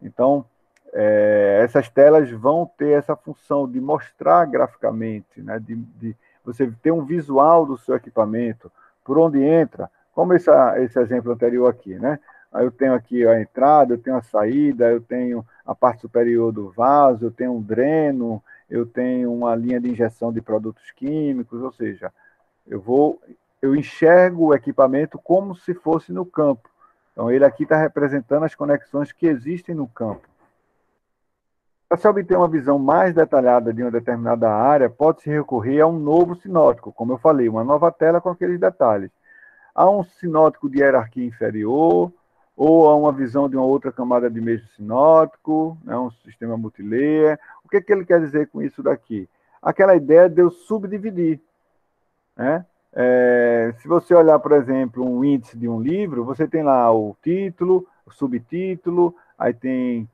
Então, essas telas vão ter essa função de mostrar graficamente, né, de você ter um visual do seu equipamento, por onde entra, como esse exemplo anterior aqui, né? Aí eu tenho aqui a entrada, eu tenho a saída, eu tenho a parte superior do vaso, eu tenho um dreno, eu tenho uma linha de injeção de produtos químicos, ou seja, eu enxergo o equipamento como se fosse no campo. Então, ele aqui está representando as conexões que existem no campo. Para se obter uma visão mais detalhada de uma determinada área, pode-se recorrer a um novo sinótico, como eu falei, uma nova tela com aqueles detalhes. Há um sinótico de hierarquia inferior, ou a uma visão de uma outra camada de meio sinótico, né, um sistema multilayer. O que ele quer dizer com isso daqui? Aquela ideia de eu subdividir, né? Se você olhar, por exemplo, um índice de um livro, você tem lá o título, o subtítulo, aí tem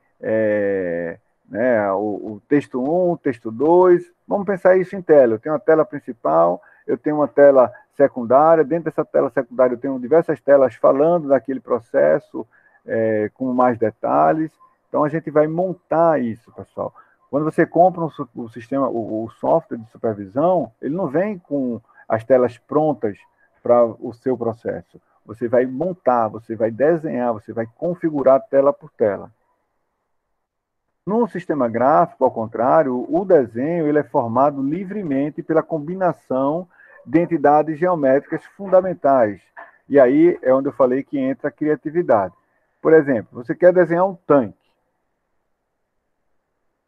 né, o texto 1, o texto 2. Vamos pensar isso em tela. Eu tenho uma tela principal, eu tenho uma tela secundária. Dentro dessa tela secundária, eu tenho diversas telas falando daquele processo com mais detalhes. Então, a gente vai montar isso, pessoal. Quando você compra o sistema, o software de supervisão, ele não vem com as telas prontas para o seu processo. Você vai montar, você vai desenhar, você vai configurar tela por tela. No sistema gráfico, ao contrário, o desenho ele é formado livremente pela combinação de entidades geométricas fundamentais. E aí é onde eu falei que entra a criatividade. Por exemplo, você quer desenhar um tanque.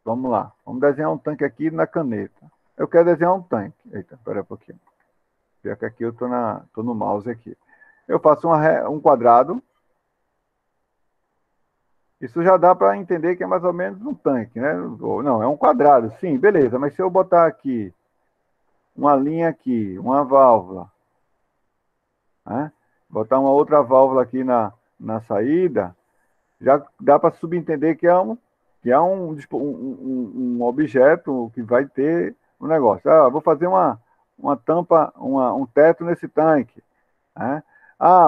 Vamos lá, vamos desenhar um tanque aqui na caneta. Eu quero desenhar um tanque. Eita, espera um pouquinho. Pior que aqui eu estou no mouse aqui. Eu faço um quadrado. Isso já dá para entender que é mais ou menos um tanque, né? Não, é um quadrado, sim, beleza. Mas se eu botar aqui uma linha aqui, uma válvula, né? Botar uma outra válvula aqui na saída, já dá para subentender que é um objeto que vai ter um negócio. Vou fazer uma tampa, um teto nesse tanque, né?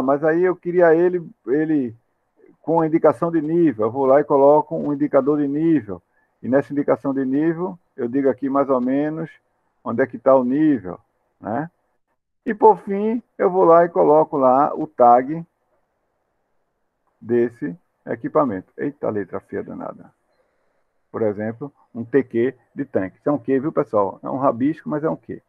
Mas aí eu queria ele com a indicação de nível. Eu vou lá e coloco um indicador de nível. E nessa indicação de nível, eu digo aqui mais ou menos onde é que está o nível, né? E, por fim, eu vou lá e coloco lá o tag desse equipamento. Eita, letra feia danada. Por exemplo, um TQ de tanque. Isso é um Q, viu, pessoal? É um rabisco, mas é um Q.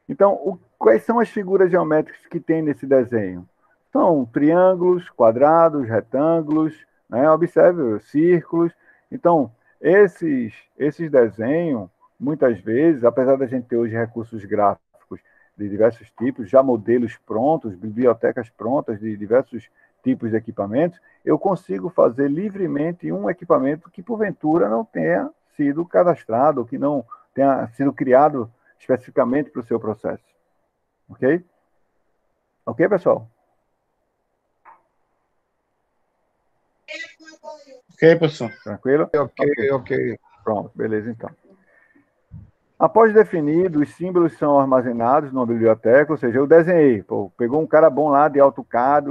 Então, quais são as figuras geométricas que tem nesse desenho? São triângulos, quadrados, retângulos, né? Observe, círculos. Então, esses desenhos, muitas vezes, apesar da gente ter hoje recursos gráficos de diversos tipos, já modelos prontos, bibliotecas prontas de diversos tipos de equipamentos, eu consigo fazer livremente um equipamento que, porventura, não tenha sido cadastrado, ou que não tenha sido criado especificamente para o seu processo. Ok? Ok, pessoal? Ok, professor. Tranquilo? Ok. Pronto, beleza, então. Após definido, os símbolos são armazenados numa biblioteca, ou seja, eu desenhei. Pegou um cara bom lá de AutoCAD,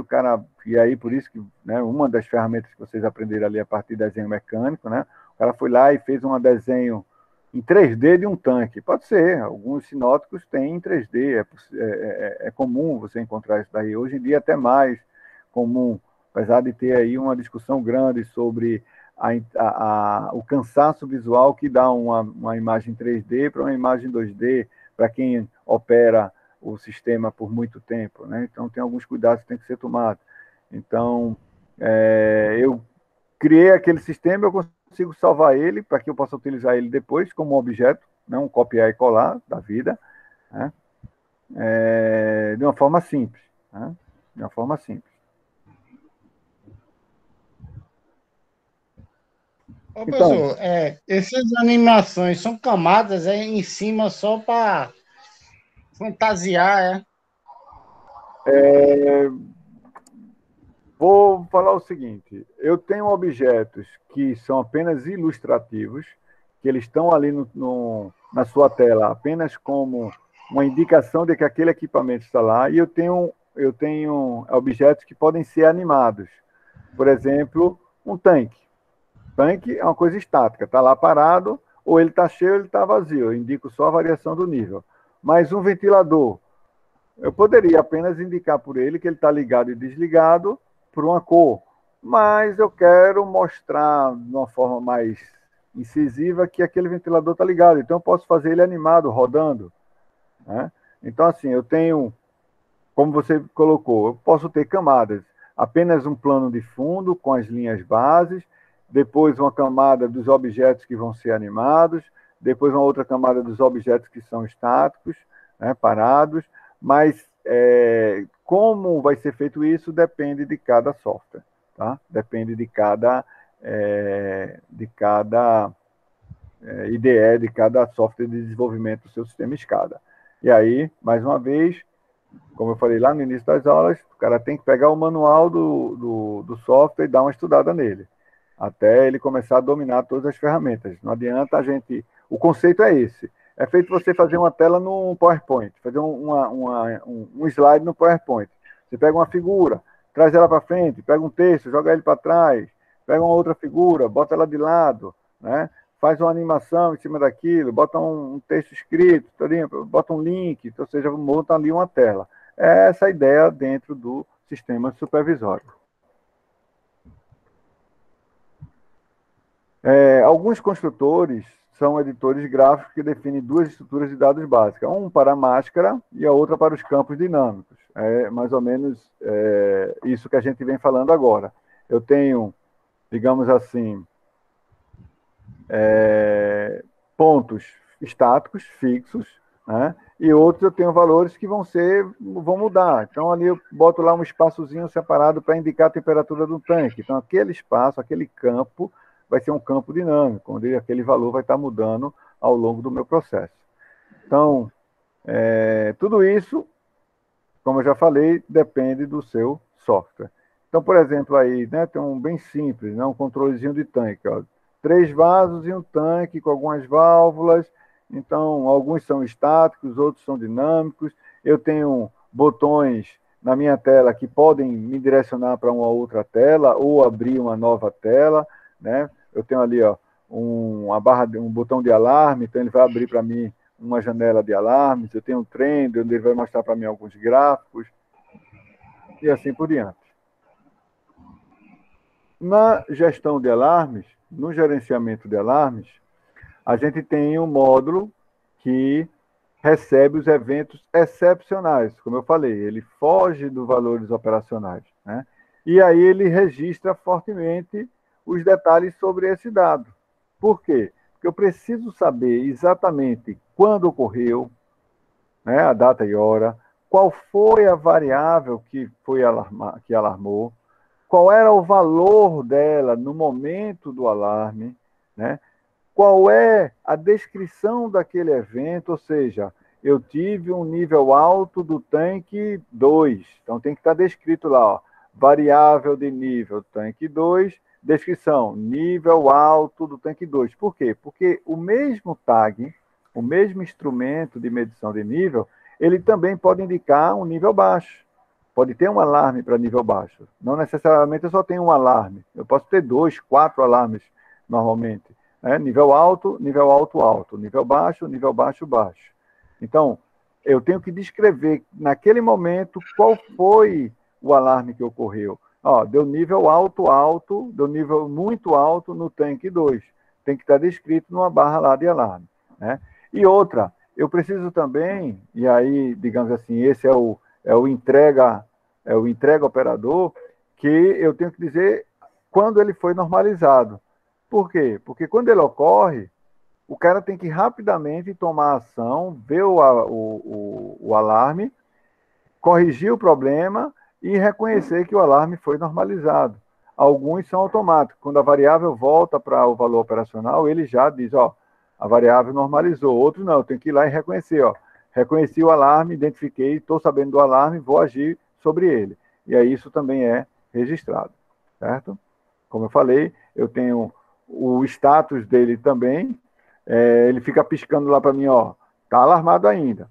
e aí por isso que, né, uma das ferramentas que vocês aprenderam ali a partir de desenho mecânico, né? O cara foi lá e fez um desenho em 3D de um tanque. Pode ser, alguns sinóticos têm em 3D, é comum você encontrar isso daí. Hoje em dia até mais comum, apesar de ter aí uma discussão grande sobre o cansaço visual que dá uma imagem 3D para uma imagem 2D, para quem opera o sistema por muito tempo, né? Então, tem alguns cuidados que tem que ser tomados. Então, eu criei aquele sistema, eu consigo salvar ele para que eu possa utilizar ele depois como um objeto, não um copiar e colar da vida, né? De uma forma simples, né? De uma forma simples. Ô, Então, professor, essas animações são camadas em cima só para fantasiar, vou falar o seguinte, eu tenho objetos que são apenas ilustrativos, que eles estão ali na sua tela apenas como uma indicação de que aquele equipamento está lá, e eu tenho objetos que podem ser animados. Por exemplo, um tanque. Tanque é uma coisa estática, está lá parado, ou ele está cheio ou ele está vazio, eu indico só a variação do nível. Mas um ventilador, eu poderia apenas indicar por ele que ele está ligado e desligado por uma cor, mas eu quero mostrar de uma forma mais incisiva que aquele ventilador está ligado, então eu posso fazer ele animado, rodando, né? Então, assim, eu tenho, como você colocou, eu posso ter camadas, apenas um plano de fundo com as linhas bases, depois uma camada dos objetos que vão ser animados, depois uma outra camada dos objetos que são estáticos, né, parados, mas como vai ser feito isso depende de cada software. tá? Depende de cada IDE, de cada software de desenvolvimento do seu sistema SCADA. E aí, mais uma vez, como eu falei lá no início das aulas, o cara tem que pegar o manual do software e dar uma estudada nele, até ele começar a dominar todas as ferramentas. Não adianta a gente... O conceito é esse. É feito você fazer uma tela no PowerPoint, fazer um slide no PowerPoint. Você pega uma figura, traz ela para frente, pega um texto, joga ele para trás, pega uma outra figura, bota ela de lado, né? Faz uma animação em cima daquilo, bota um texto escrito, bota um link, ou seja, monta ali uma tela. É essa a ideia dentro do sistema supervisório. Alguns construtores são editores gráficos que definem duas estruturas de dados básicas, um para a máscara e a outra para os campos dinâmicos. É mais ou menos isso que a gente vem falando agora. Eu tenho, digamos assim, pontos estáticos, fixos, né? E outros eu tenho valores que vão mudar. Então, ali eu boto lá um espaçozinho separado para indicar a temperatura do tanque. Então, aquele espaço, aquele campo, vai ser um campo dinâmico, onde aquele valor vai estar mudando ao longo do meu processo. Então, tudo isso, como eu já falei, depende do seu software. Então, por exemplo, aí, né, tem um bem simples, né, um controlezinho de tanque, ó, 3 vasos e um tanque com algumas válvulas. Então, alguns são estáticos, outros são dinâmicos. Eu tenho botões na minha tela que podem me direcionar para uma outra tela ou abrir uma nova tela, né? Eu tenho ali, ó, um botão de alarme, então ele vai abrir para mim uma janela de alarmes. Eu tenho um trend, onde ele vai mostrar para mim alguns gráficos e assim por diante. Na gestão de alarmes, no gerenciamento de alarmes, a gente tem um módulo que recebe os eventos excepcionais, como eu falei, ele foge dos valores operacionais, né? E aí ele registra fortemente os detalhes sobre esse dado. Por quê? Porque eu preciso saber exatamente quando ocorreu, né, a data e hora, qual foi a variável que alarmou, qual era o valor dela no momento do alarme, né? Qual é a descrição daquele evento, ou seja, eu tive um nível alto do tanque 2, então tem que estar descrito lá, ó, variável de nível tanque 2, descrição, nível alto do tanque 2. Por quê? Porque o mesmo tag, o mesmo instrumento de medição de nível, ele também pode indicar um nível baixo. Pode ter um alarme para nível baixo. Não necessariamente eu só tenho um alarme. Eu posso ter 2, 4 alarmes normalmente. Nível alto, alto. Nível baixo, baixo. Então, eu tenho que descrever naquele momento qual foi o alarme que ocorreu. Ó, deu nível alto, deu nível muito alto no tanque 2. Tem que estar descrito numa barra lá de alarme, né? E outra, eu preciso também, e aí, digamos assim, esse é o entrega operador, que eu tenho que dizer quando ele foi normalizado. Por quê? Porque quando ele ocorre, o cara tem que rapidamente tomar ação, ver o alarme, corrigir o problema e reconhecer que o alarme foi normalizado. Alguns são automáticos. Quando a variável volta para o valor operacional, ele já diz, ó, a variável normalizou. Outros não, eu tenho que ir lá e reconhecer, ó. Reconheci o alarme, identifiquei, estou sabendo do alarme, vou agir sobre ele. E aí isso também é registrado, certo? Como eu falei, eu tenho o status dele também, ele fica piscando lá para mim, ó, tá alarmado ainda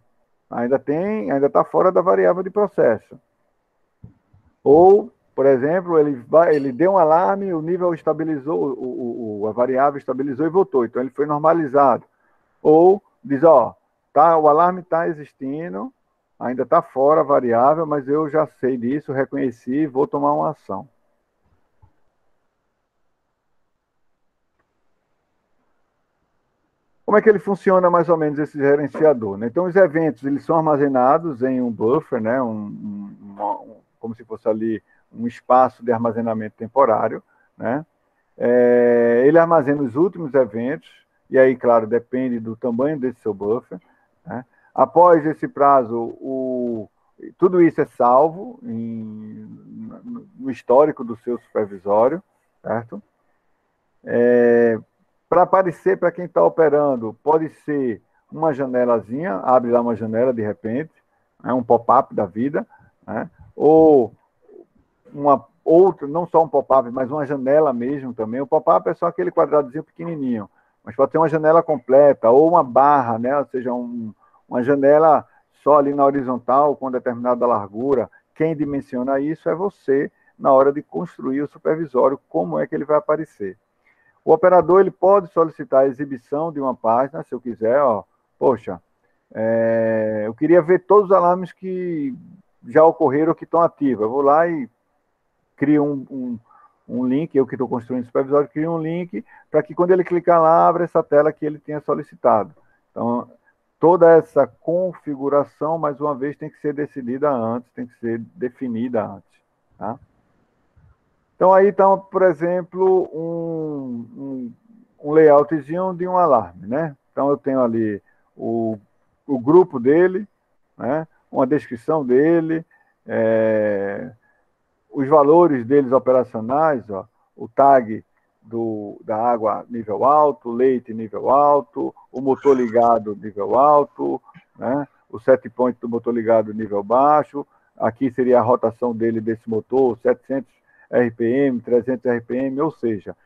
está fora da variável de processo. Ou, por exemplo, ele deu um alarme, o nível estabilizou, a variável estabilizou e voltou, então ele foi normalizado. Ou diz, ó, o alarme está existindo, ainda está fora a variável, mas eu já sei disso, reconheci, vou tomar uma ação. Como é que ele funciona mais ou menos esse gerenciador, né? Então, os eventos eles são armazenados em um buffer, né? Como se fosse ali um espaço de armazenamento temporário, né? Ele armazena os últimos eventos, e aí, claro, depende do tamanho desse seu buffer, né? Após esse prazo, tudo isso é salvo no histórico do seu supervisório, certo? Para aparecer para quem está operando, pode ser uma janelazinha, abre lá uma janela de repente, né, um pop-up da vida, né, ou uma outra, não só um pop-up, mas uma janela mesmo também. O pop-up é só aquele quadradozinho pequenininho, mas pode ter uma janela completa, ou uma barra, né, ou seja, uma janela só ali na horizontal, com determinada largura. Quem dimensiona isso é você, na hora de construir o supervisório, como é que ele vai aparecer. O operador ele pode solicitar a exibição de uma página, se eu quiser, ó, poxa, eu queria ver todos os alarmes que já ocorreram, que estão ativos. Eu vou lá e crio um link, eu que estou construindo o supervisório, crio um link para que quando ele clicar lá, abra essa tela que ele tenha solicitado. Então, toda essa configuração, mais uma vez, tem que ser decidida antes, tem que ser definida antes, tá? Então, aí está, por exemplo, um layoutzinho de um alarme, né? Então, eu tenho ali o grupo dele, né? Uma descrição dele, os valores deles operacionais, ó, o tag da água nível alto, leite nível alto, o motor ligado nível alto, né? O set point do motor ligado nível baixo, aqui seria a rotação dele desse motor, 700 RPM, 300 RPM, ou seja,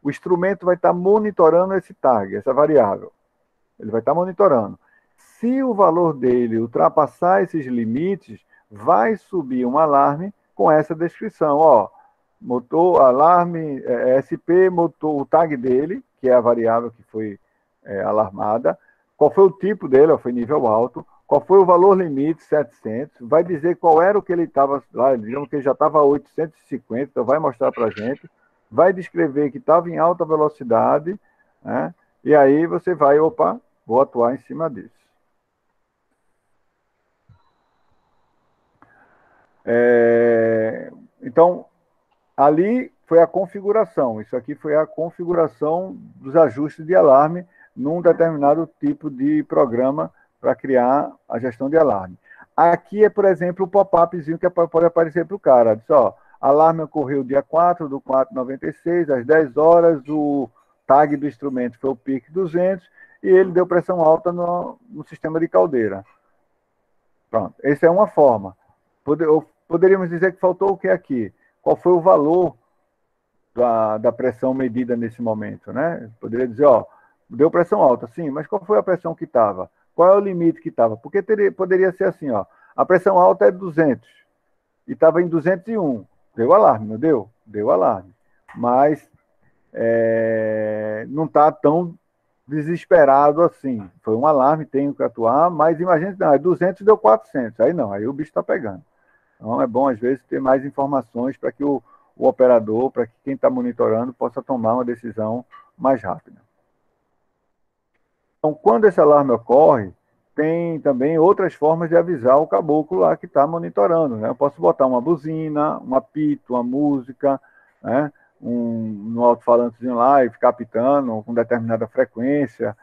o instrumento vai estar monitorando esse tag, essa variável. Ele vai estar monitorando. Se o valor dele ultrapassar esses limites, vai subir um alarme com essa descrição. Ó, motor, alarme, SP, motor, o tag dele, que é a variável que foi alarmada, qual foi o tipo dele, ó, foi nível alto, qual foi o valor limite, 700, vai dizer qual era o que ele estava lá, digamos que ele já estava a 850, então vai mostrar para a gente, vai descrever que estava em alta velocidade, né? E aí você vai, opa, vou atuar em cima disso. Então, ali foi a configuração, isso aqui foi a configuração dos ajustes de alarme num determinado tipo de programa para criar a gestão de alarme. Aqui é, por exemplo, o pop-upzinho que pode aparecer para o cara. Diz, ó, alarme ocorreu dia 4 do 4/96, às 10 horas, o tag do instrumento foi o PIC 200 e ele deu pressão alta no sistema de caldeira. Pronto, essa é uma forma. Poderíamos dizer que faltou o que aqui? Qual foi o valor da pressão medida nesse momento, né? Poderia dizer, ó, deu pressão alta, sim, mas qual foi a pressão que estava? Qual é o limite que estava? Porque poderia ser assim, ó, a pressão alta é 200 e estava em 201. Deu alarme, não deu? Deu alarme. Mas não está tão desesperado assim. Foi um alarme, tenho que atuar, mas imagina, não, 200 deu 400. Aí não, aí o bicho está pegando. Então é bom, às vezes, ter mais informações para que o operador, para que quem está monitorando possa tomar uma decisão mais rápida. Então, quando esse alarme ocorre, tem também outras formas de avisar o caboclo lá que está monitorando, né? Eu posso botar uma buzina, um apito, uma música, né? No alto-falantezinho lá e ficar apitando com determinada frequência,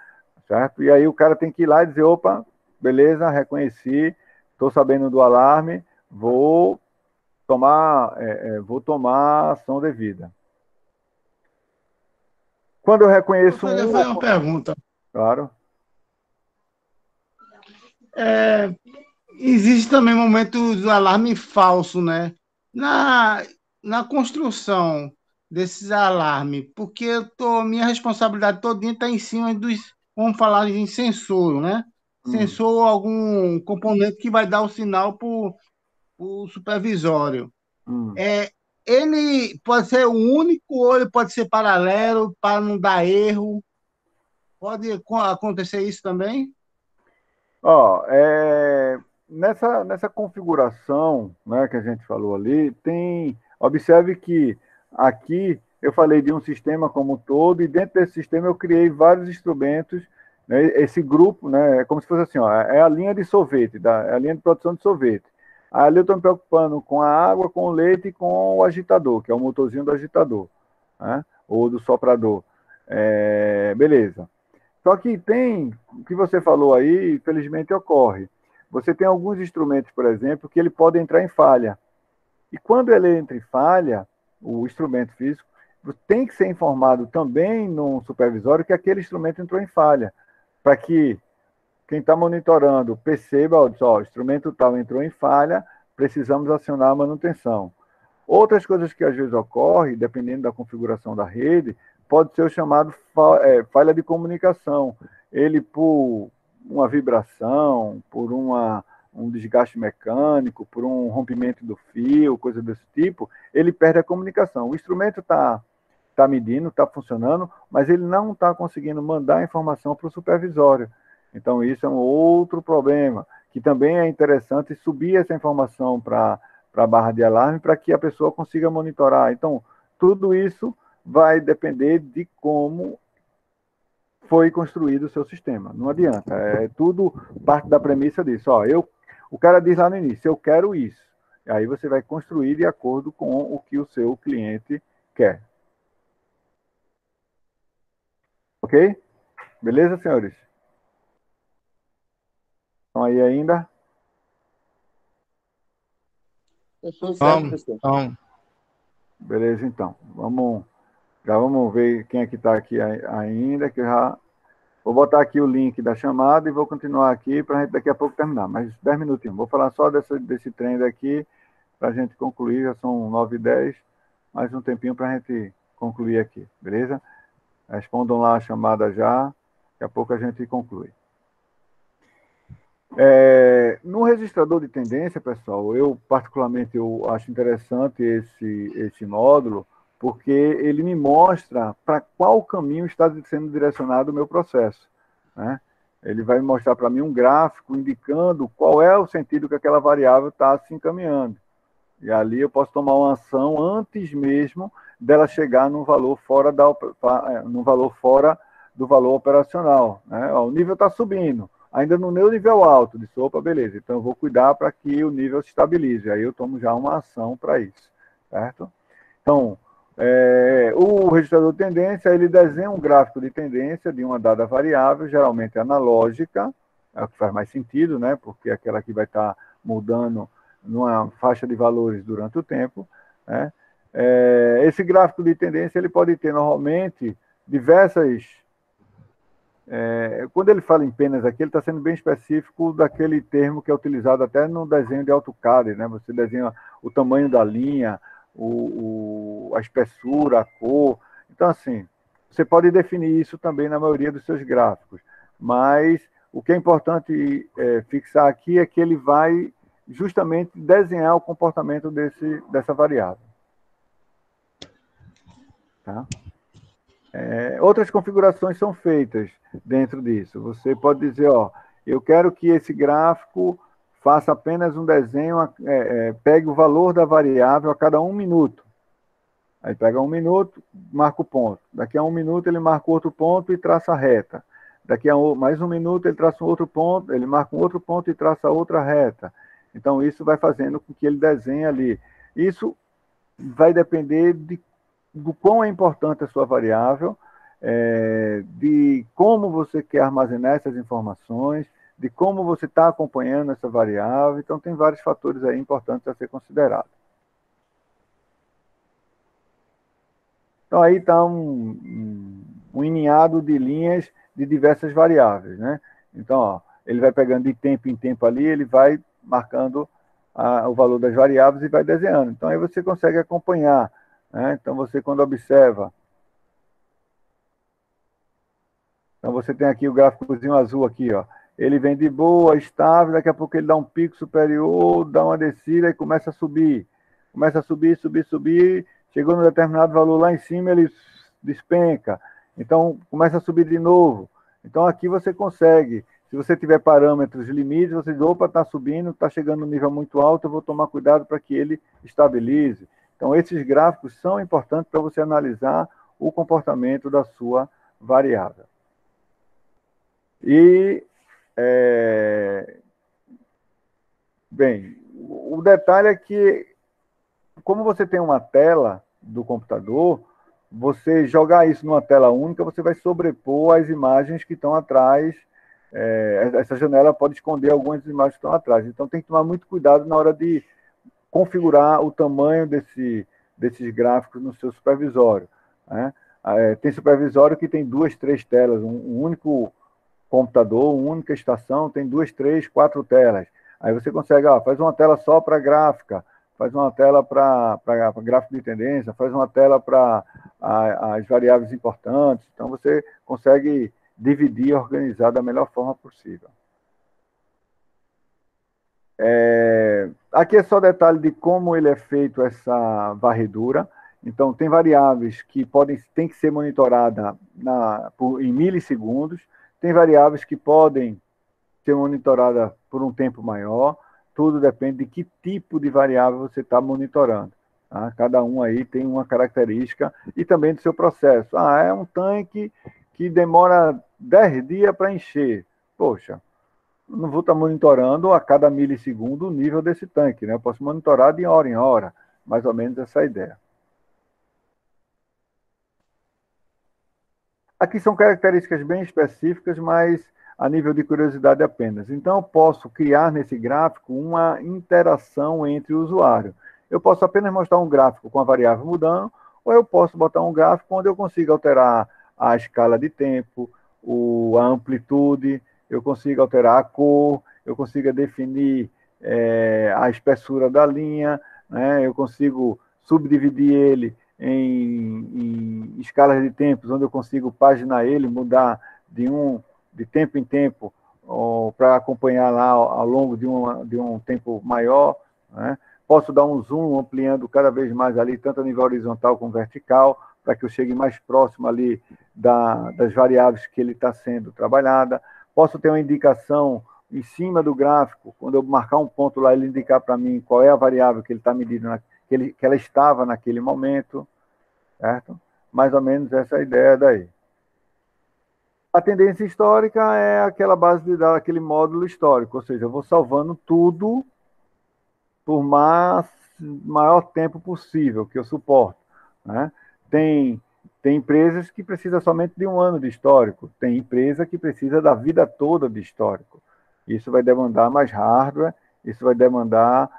certo? E aí o cara tem que ir lá e dizer, opa, beleza, reconheci, estou sabendo do alarme, vou tomar ação devida. Quando eu reconheço Eu fazer uma pergunta. Claro. Existe também momento do alarme falso, né? Na construção desses alarmes, porque minha responsabilidade todinha está em cima dos, vamos falar em sensor, né? Sensor ou algum componente que vai dar o sinal para o supervisório. Ele pode ser o único ou ele pode ser paralelo para não dar erro. Pode acontecer isso também? Ó, nessa configuração, né, que a gente falou ali, observe que aqui eu falei de um sistema como um todo e dentro desse sistema eu criei vários instrumentos, né, esse grupo, né, é como se fosse assim, ó, é a linha de sorvete, é a linha de produção de sorvete. Ali eu estou me preocupando com a água, com o leite e com o agitador, que é o motorzinho do agitador, né, ou do soprador. Beleza. Só que o que você falou aí, infelizmente ocorre. Você tem alguns instrumentos, por exemplo, que ele pode entrar em falha. E quando ele entra em falha, o instrumento físico tem que ser informado também no supervisório que aquele instrumento entrou em falha, para que quem está monitorando perceba, ó, o instrumento tal entrou em falha, precisamos acionar a manutenção. Outras coisas que às vezes ocorrem, dependendo da configuração da rede, pode ser o chamado falha de comunicação. Ele, por uma vibração, por um desgaste mecânico, por um rompimento do fio, coisa desse tipo, ele perde a comunicação. O instrumento está medindo, está funcionando, mas ele não está conseguindo mandar a informação para o supervisório. Então, isso é um outro problema, que também é interessante subir essa informação para a barra de alarme para que a pessoa consiga monitorar. Então, tudo isso vai depender de como foi construído o seu sistema. Não adianta. É tudo parte da premissa disso. Ó, o cara diz lá no início, eu quero isso. Aí você vai construir de acordo com o que o seu cliente quer. Ok? Beleza, senhores? Estão aí ainda? Tudo certo, professor. Beleza, então. Já vamos ver quem é que está aqui ainda, que eu já vou botar aqui o link da chamada e vou continuar aqui para a gente daqui a pouco terminar. Mais 10 minutinhos. Vou falar só desse trem daqui para a gente concluir. Já são 9h10. Mais um tempinho para a gente concluir aqui. Beleza? Respondam lá a chamada já. Daqui a pouco a gente conclui. No registrador de tendência, pessoal, eu particularmente acho interessante esse módulo, porque ele me mostra para qual caminho está sendo direcionado o meu processo, né? Ele vai mostrar para mim um gráfico indicando qual é o sentido que aquela variável está se encaminhando. E ali eu posso tomar uma ação antes mesmo dela chegar num valor fora do valor operacional, né? O nível está subindo. Ainda no meu nível alto, de sopa, beleza. Então, eu vou cuidar para que o nível se estabilize. Aí eu tomo já uma ação para isso, certo? Então, o registrador de tendência, ele desenha um gráfico de tendência de uma dada variável, geralmente analógica, é o que faz mais sentido, né? Porque é aquela que vai estar mudando numa faixa de valores durante o tempo, né? Esse gráfico de tendência, ele pode ter, normalmente, diversas... quando ele fala em penas aqui, ele está sendo bem específico daquele termo que é utilizado até no desenho de AutoCAD, né? Você desenha o tamanho da linha, a espessura, a cor. Então, assim, você pode definir isso também na maioria dos seus gráficos, mas o que é importante fixar aqui é que ele vai justamente desenhar o comportamento dessa variável. Tá? Outras configurações são feitas dentro disso. Você pode dizer, ó, eu quero que esse gráfico faça apenas um desenho, pegue o valor da variável a cada 1 minuto. Aí pega 1 minuto, marca o ponto. Daqui a 1 minuto ele marca outro ponto e traça a reta. Daqui a mais 1 minuto ele traça um outro ponto, ele marca um outro ponto e traça outra reta. Então isso vai fazendo com que ele desenhe ali. Isso vai depender do quão é importante a sua variável, de como você quer armazenar essas informações, de como você está acompanhando essa variável. Então, tem vários fatores aí importantes a ser considerados. Então, aí está um emaranhado de linhas de diversas variáveis, né? Então, ó, ele vai pegando de tempo em tempo ali, ele vai marcando o valor das variáveis e vai desenhando. Então, aí você consegue acompanhar, né? Então, você quando observa... Então, você tem aqui o gráficozinho azul aqui, ó. Ele vem de boa, estável, daqui a pouco ele dá um pico superior, dá uma descida e começa a subir. Começa a subir, subir, subir. Chegou num determinado valor lá em cima, ele despenca. Então, começa a subir de novo. Então, aqui você consegue. Se você tiver parâmetros limites, você diz, opa, está subindo, está chegando num nível muito alto, eu vou tomar cuidado para que ele estabilize. Então, esses gráficos são importantes para você analisar o comportamento da sua variável. E, bem, o detalhe é que, como você tem uma tela do computador, você jogar isso numa tela única, você vai sobrepor as imagens que estão atrás. Essa janela pode esconder algumas imagens que estão atrás. Então, tem que tomar muito cuidado na hora de configurar o tamanho desses gráficos no seu supervisório, né? Tem supervisório que tem 2, 3 telas, um único computador, uma única estação, tem 2, 3, 4 telas. Aí você consegue, faz uma tela só para gráfica, faz uma tela para gráfico de tendência, faz uma tela para as variáveis importantes. Então, você consegue dividir e organizar da melhor forma possível. Aqui é só detalhe de como ele é feito essa varredura. Então, tem variáveis que tem que ser monitoradas em milissegundos, tem variáveis que podem ser monitoradas por um tempo maior, tudo depende de que tipo de variável você está monitorando. Tá? Cada um aí tem uma característica e também do seu processo. É um tanque que demora 10 dias para encher. Poxa, não vou estar monitorando a cada milissegundo o nível desse tanque, né? Eu posso monitorar de hora em hora, mais ou menos essa é a ideia. Aqui são características bem específicas, mas a nível de curiosidade apenas. Então, eu posso criar nesse gráfico uma interação entre o usuário. Eu posso apenas mostrar um gráfico com a variável mudando, ou eu posso botar um gráfico onde eu consiga alterar a escala de tempo, a amplitude, eu consigo alterar a cor, eu consigo definir a espessura da linha, né? Eu consigo subdividir ele em escalas de tempos, onde eu consigo paginar ele, mudar de tempo em tempo, para acompanhar lá ao longo de um tempo maior, né? Posso dar um zoom, ampliando cada vez mais ali, tanto a nível horizontal como vertical, para que eu chegue mais próximo ali das variáveis que ele está sendo trabalhada. Posso ter uma indicação em cima do gráfico, quando eu marcar um ponto lá, ele indicar para mim qual é a variável que ele está medindo, que ela estava naquele momento, certo? Mais ou menos essa é a ideia daí. A tendência histórica é aquela base de dados, aquele módulo histórico, ou seja, eu vou salvando tudo por maior tempo possível que eu suporto, né? Tem empresas que precisam somente de 1 ano de histórico, tem empresa que precisa da vida toda de histórico. Isso vai demandar mais hardware, isso vai demandar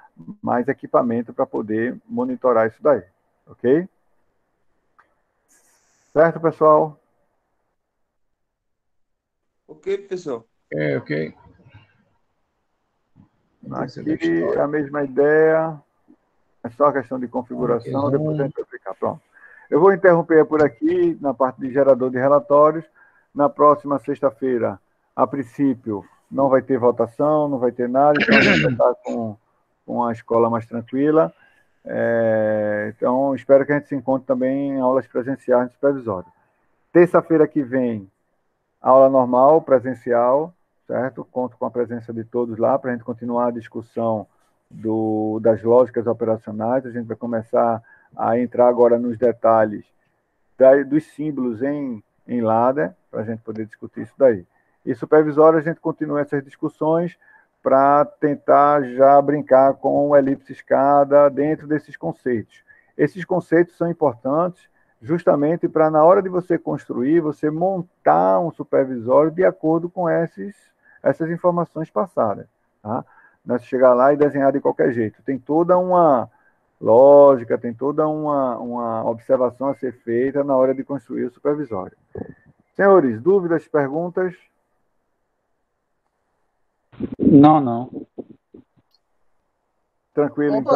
mais equipamento para poder monitorar isso daí, ok? Certo, pessoal? Ok, pessoal. Ok. Aqui é a mesma ideia, é só a questão de configuração, depois a gente vai ficar pronto. Eu vou interromper por aqui, na parte de gerador de relatórios. Na próxima sexta-feira, a princípio, não vai ter votação, não vai ter nada, então a gente vai estar com a escola mais tranquila. Então, espero que a gente se encontre também em aulas presenciais no supervisório. Terça-feira que vem, aula normal, presencial, certo? Conto com a presença de todos lá para a gente continuar a discussão das lógicas operacionais. A gente vai começar a entrar agora nos detalhes dos símbolos em ladder, para a gente poder discutir isso daí. E supervisório, a gente continua essas discussões para tentar já brincar com o elipse escada dentro desses conceitos. Esses conceitos são importantes justamente para, na hora de você construir, você montar um supervisório de acordo com essas informações passadas. Tá? Não é chegar lá e desenhar de qualquer jeito. Tem toda uma lógica, tem toda uma observação a ser feita na hora de construir o supervisório. Senhores, dúvidas, perguntas? Não. Tranquilo, então.